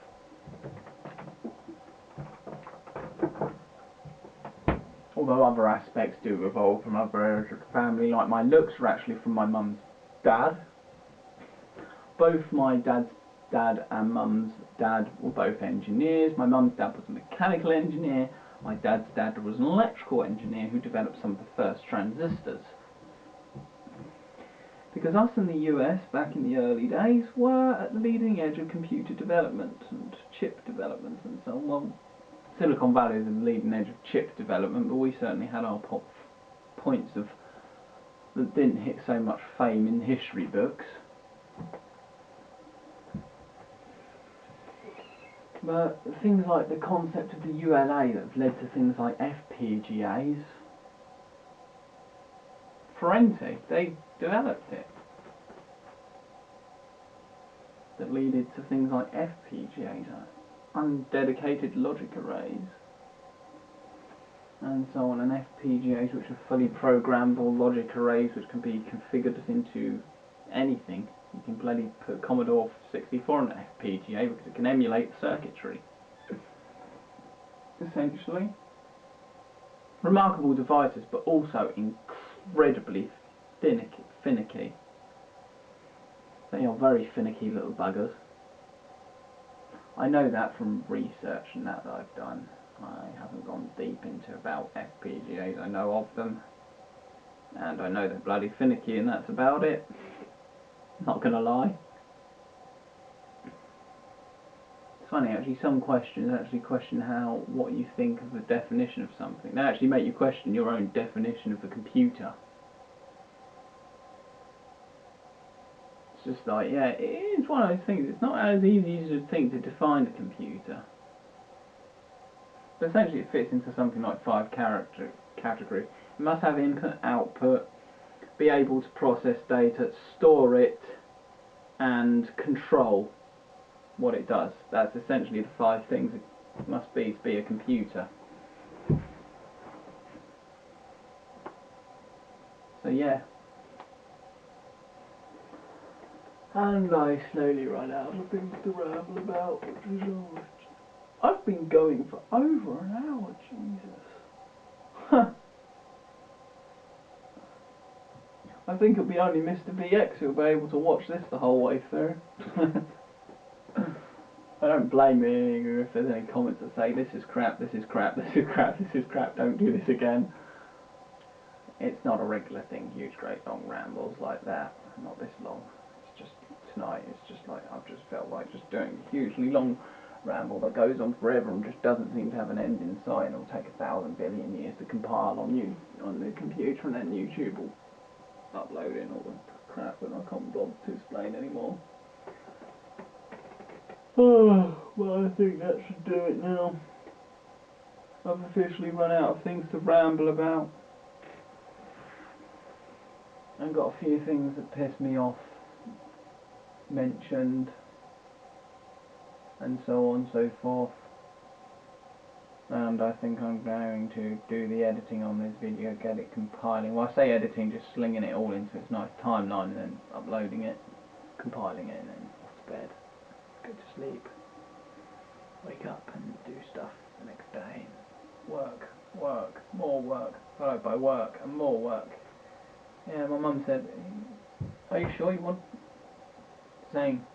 Although other aspects do evolve from other areas of the family, like my looks are actually from my mum's dad. Both my dad's dad and mum's dad were both engineers. My mum's dad was a mechanical engineer. My dad's dad was an electrical engineer who developed some of the first transistors. Because us in the US, back in the early days, were at the leading edge of computer development and chip development and so on. Well, Silicon Valley is at the leading edge of chip development, but we certainly had our points of that didn't hit so much fame in history books. But things like the concept of the ULA that have led to things like FPGAs. Ferenti, they developed it. That leaded to things like FPGAs, undedicated logic arrays, and so on, and FPGAs which are fully programmable logic arrays which can be configured into anything. You can bloody put Commodore 64 on an FPGA because it can emulate circuitry. Essentially. Remarkable devices, but also incredibly finicky. They are very finicky little buggers. I know that from research and that I've done. I haven't gone deep into about FPGAs. I know of them, and I know they're bloody finicky, and that's about it. Not gonna lie. It's funny actually, some questions actually question what you think of the definition of something. They actually make you question your own definition of a computer. It's just like, yeah, it's one of those things. It's not as easy as you'd think to define a computer. But essentially it fits into something like 5 categories. It must have input, output, be able to process data, store it, and control what it does. That's essentially the 5 things it must be to be a computer. So yeah. And I slowly run out of things to ramble about, which is always... I've been going for over an hour, Jesus. I think it'll be only Mr. VX who'll be able to watch this the whole way through. I don't blame you if there's any comments that say this is crap, this is crap, this is crap, this is crap, don't do this again. It's not a regular thing, huge great long rambles like that. Not this long. It's just tonight, it's just like I've just felt like just doing a hugely long ramble that goes on forever and just doesn't seem to have an end in sight, and it'll take 1,000 billion years to compile on the computer, and then YouTube will upload in all the crap that I can't bother to explain anymore. Oh, well, I think that should do it now. I've officially run out of things to ramble about. I've got a few things that piss me off mentioned, and so on and so forth. And I think I'm going to do the editing on this video, get it compiling. Well, I say editing, just slinging it all into its nice timeline and then uploading it, compiling it, and then off to bed. Go to sleep. Wake up and do stuff the next day. Work, work, more work, followed by work and more work. Yeah, my mum said, are you sure you want... Saying,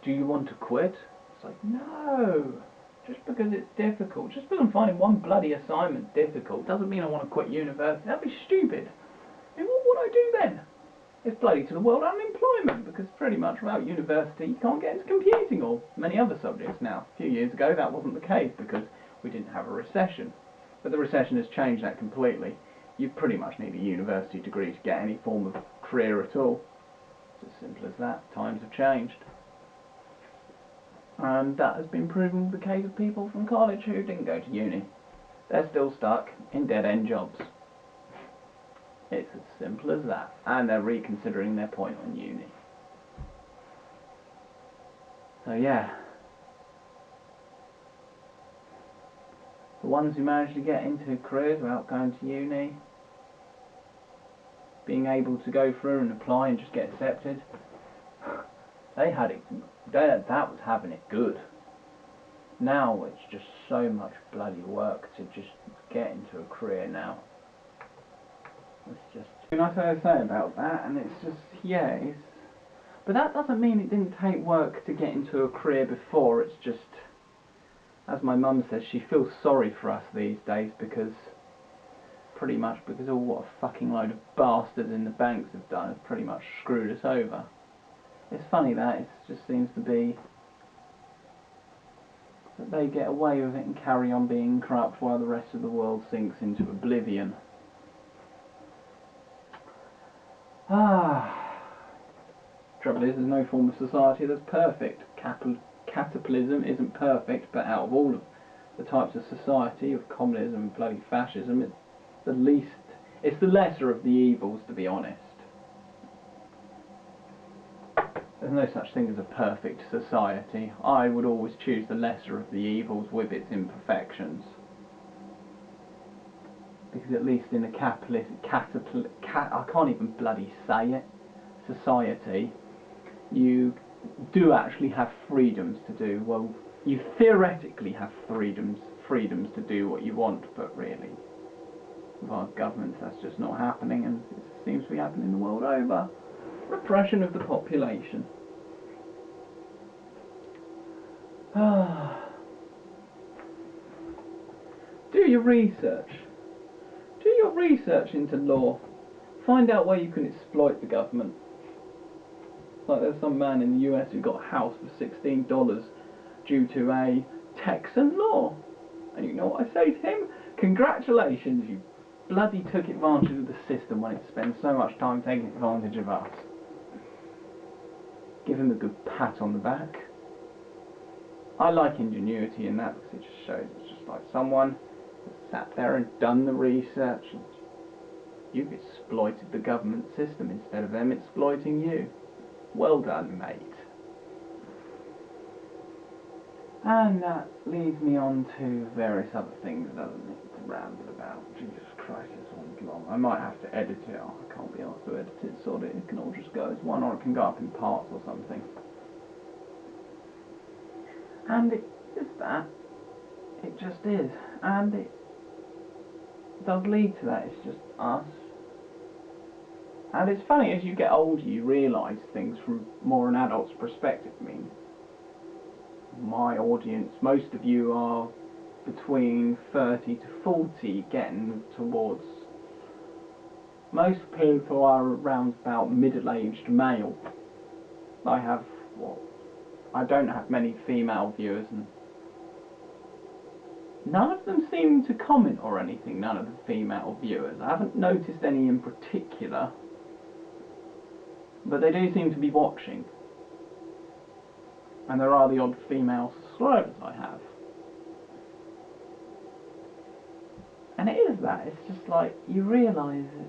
do you want to quit? It's like, no! Just because it's difficult, just because I'm finding one bloody assignment difficult, doesn't mean I want to quit university. That'd be stupid. I mean, what would I do then? It's bloody to the world unemployment, because pretty much without university you can't get into computing or many other subjects now. A few years ago that wasn't the case because we didn't have a recession. But the recession has changed that completely. You pretty much need a university degree to get any form of career at all. It's as simple as that. Times have changed. And that has been proven the case of people from college who didn't go to uni. They're still stuck in dead-end jobs. It's as simple as that. And they're reconsidering their point on uni. So yeah. The ones who manage to get into careers without going to uni, being able to go through and apply and just get accepted, they had it. That was having it good. Now it's just so much bloody work to just get into a career now. It's just... And I say about that, and it's just, yeah, it's... But that doesn't mean it didn't take work to get into a career before. It's just, as my mum says, she feels sorry for us these days because, pretty much because of what a fucking load of bastards in the banks have done, have pretty much screwed us over. It's funny that it just seems to be that they get away with it and carry on being corrupt while the rest of the world sinks into oblivion. Trouble is, there's no form of society that's perfect. Capitalism isn't perfect, but out of all of the types of society, of communism and bloody fascism, it's the lesser of the evils, to be honest. There's no such thing as a perfect society. I would always choose the lesser of the evils with its imperfections. Because at least in a I can't even bloody say it, society, you do actually have freedoms to do, well, you theoretically have freedoms to do what you want, but really, with our governments, that's just not happening, and it seems to be happening the world over. Repression of the population. Do your research. Do your research into law. Find out where you can exploit the government. Like there's some man in the US who got a house for $16 due to a Texan law. And you know what I say to him? Congratulations, you bloody took advantage of the system when it spends so much time taking advantage of us. Give him a good pat on the back. I like ingenuity in that because it just shows it's just like someone sat there and done the research and you've exploited the government system instead of them exploiting you. Well done, mate. And that leads me on to various other things that I don't need to ramble about. Jesus Christ, this one's long. I might have to edit it. Oh, I can't be asked to edit it, so it can all just go as one, or it can go up in parts or something. And it is that. It just is. And it does lead to that. It's just us. And it's funny, as you get older, you realise things from more an adult's perspective. I mean, my audience, most of you are between 30 to 40, getting towards... Most people are around about middle-aged male. I have, well, I don't have many female viewers, and none of them seem to comment or anything, none of the female viewers. I haven't noticed any in particular, but they do seem to be watching. And there are the odd female subscribers I have. And it is that, it's just like, you realise it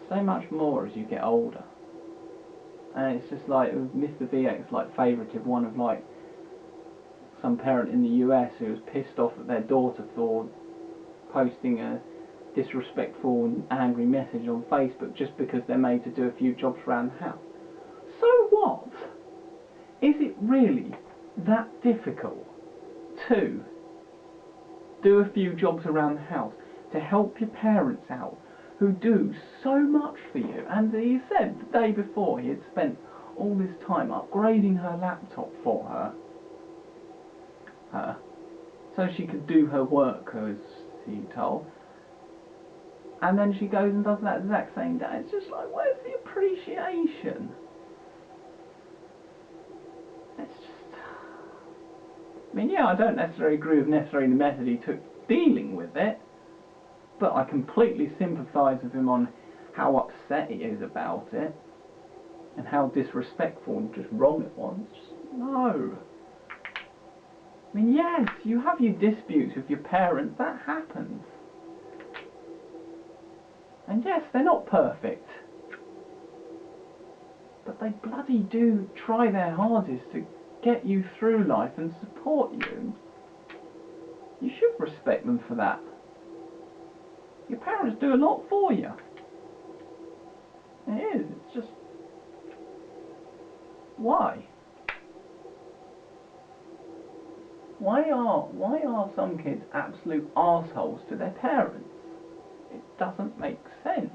so much more as you get older. And it's just like, with Mr. VX, like, favouritive one of, like, some parent in the US who was pissed off at their daughter for posting a disrespectful and angry message on Facebook just because they're made to do a few jobs around the house. So what? Is it really that difficult to do a few jobs around the house to help your parents out who do so much for you? And he said the day before he had spent all this time upgrading her laptop for her so she could do her work, as he told. And then she goes and does that exact same day. It's just like, where's the appreciation? It's just... I mean, yeah, I don't necessarily agree with the method he took dealing with it, but I completely sympathise with him on how upset he is about it, and how disrespectful and just wrong it was. Just, no. I mean, yes, you have your disputes with your parents, that happens. And yes, they're not perfect. But they bloody do try their hardest to get you through life and support you. You should respect them for that. Your parents do a lot for you. It is, it's just... Why? Why are some kids absolute arseholes to their parents? It doesn't make sense.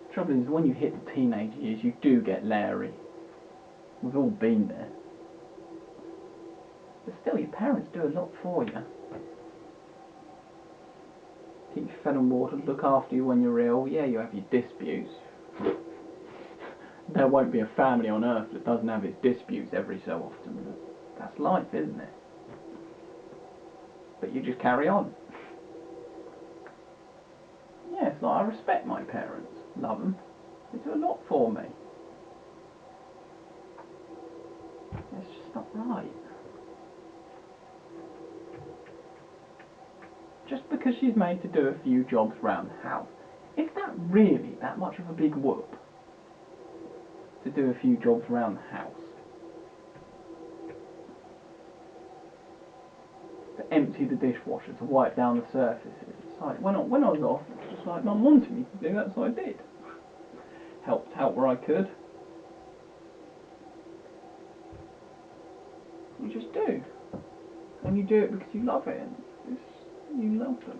The trouble is, when you hit the teenage years, you do get leery. We've all been there. But still, your parents do a lot for you. Keep you fed and watered, look after you when you're ill. Yeah, you have your disputes. There won't be a family on earth that doesn't have its disputes every so often. That's life, isn't it? But you just carry on. Yeah, it's like, I respect my parents. Love them. They do a lot for me. It's just not right. Just because she's made to do a few jobs round the house. Is that really that much of a big whoop? To do a few jobs around the house? To empty the dishwasher, to wipe down the surfaces. It's like, when I was off, it's just like Mum wanted me to do that, so I did. Helped out where I could. You just do. And you do it because you love it, and you love them.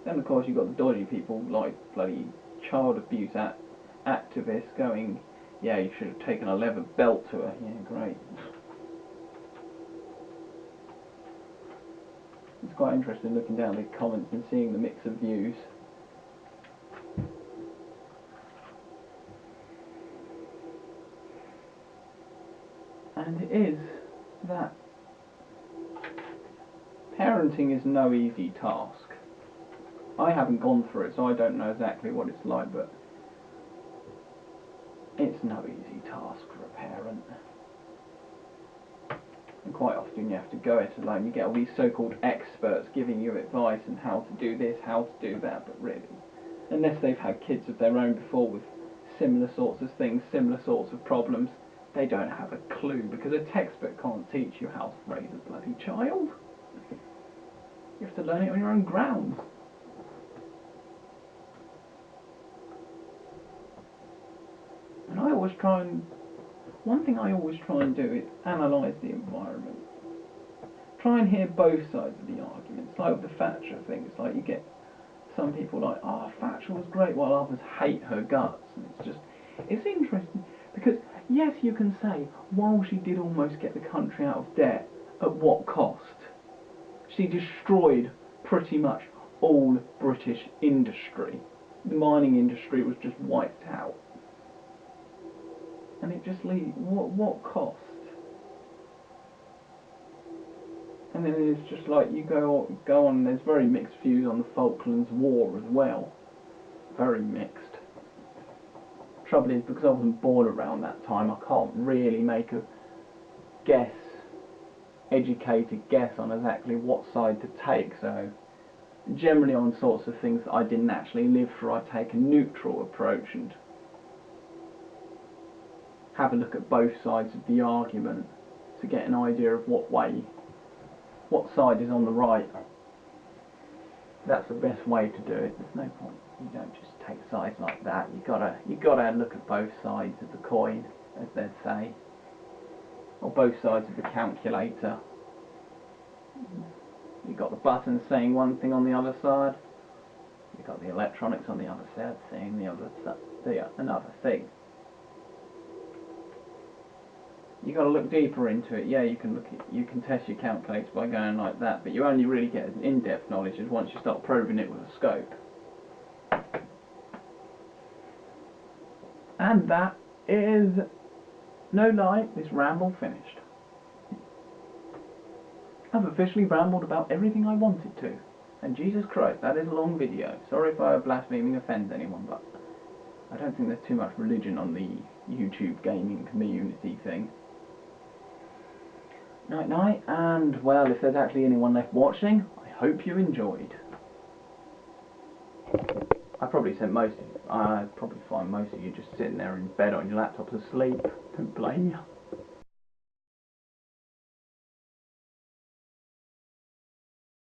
Then of course you've got the dodgy people like bloody child abuse activists going, yeah, you should have taken a leather belt to her. Yeah, great. It's quite interesting looking down the comments and seeing the mix of views. And it is that parenting is no easy task. I haven't gone through it, so I don't know exactly what it's like, but it's no easy task for a parent. And quite often you have to go it alone. You get all these so-called experts giving you advice on how to do this, how to do that, but really, unless they've had kids of their own before with similar sorts of things, similar sorts of problems, they don't have a clue, because a textbook can't teach you how to raise a bloody child. You have to learn it on your own ground. And I always try and... One thing I always try and do is analyse the environment. Try and hear both sides of the argument. It's like with the Thatcher thing. It's like you get some people like, oh, Thatcher was great, while others hate her guts. And it's just... It's interesting, because yes, you can say, while she did almost get the country out of debt, at what cost? She destroyed pretty much all British industry. The mining industry was just wiped out. And it just leaves, what cost? And then it's just like, you go on, there's very mixed views on the Falklands War as well. Very mixed. Trouble is, because I wasn't born around that time, I can't really make a educated guess on exactly what side to take, so generally on sorts of things that I didn't actually live through, I take a neutral approach and have a look at both sides of the argument to get an idea of what side is on the right. That's the best way to do it. There's no point. You don't just take sides like that. You gotta look at both sides of the coin, as they'd say, or both sides of the calculator. You got the buttons saying one thing on the other side. You got the electronics on the other side saying another thing. You got to look deeper into it. Yeah, you can test your calculators by going like that, but you only really get an in-depth knowledge once you start probing it with a scope. And that is, no lie, this ramble finished. I've officially rambled about everything I wanted to. And Jesus Christ, that is a long video. Sorry if I blaspheming offends anyone, but I don't think there's too much religion on the YouTube gaming community thing. Night night, and well, if there's actually anyone left watching, I hope you enjoyed. I'd probably find most of you just sitting there in bed on your laptops asleep. Don't blame you.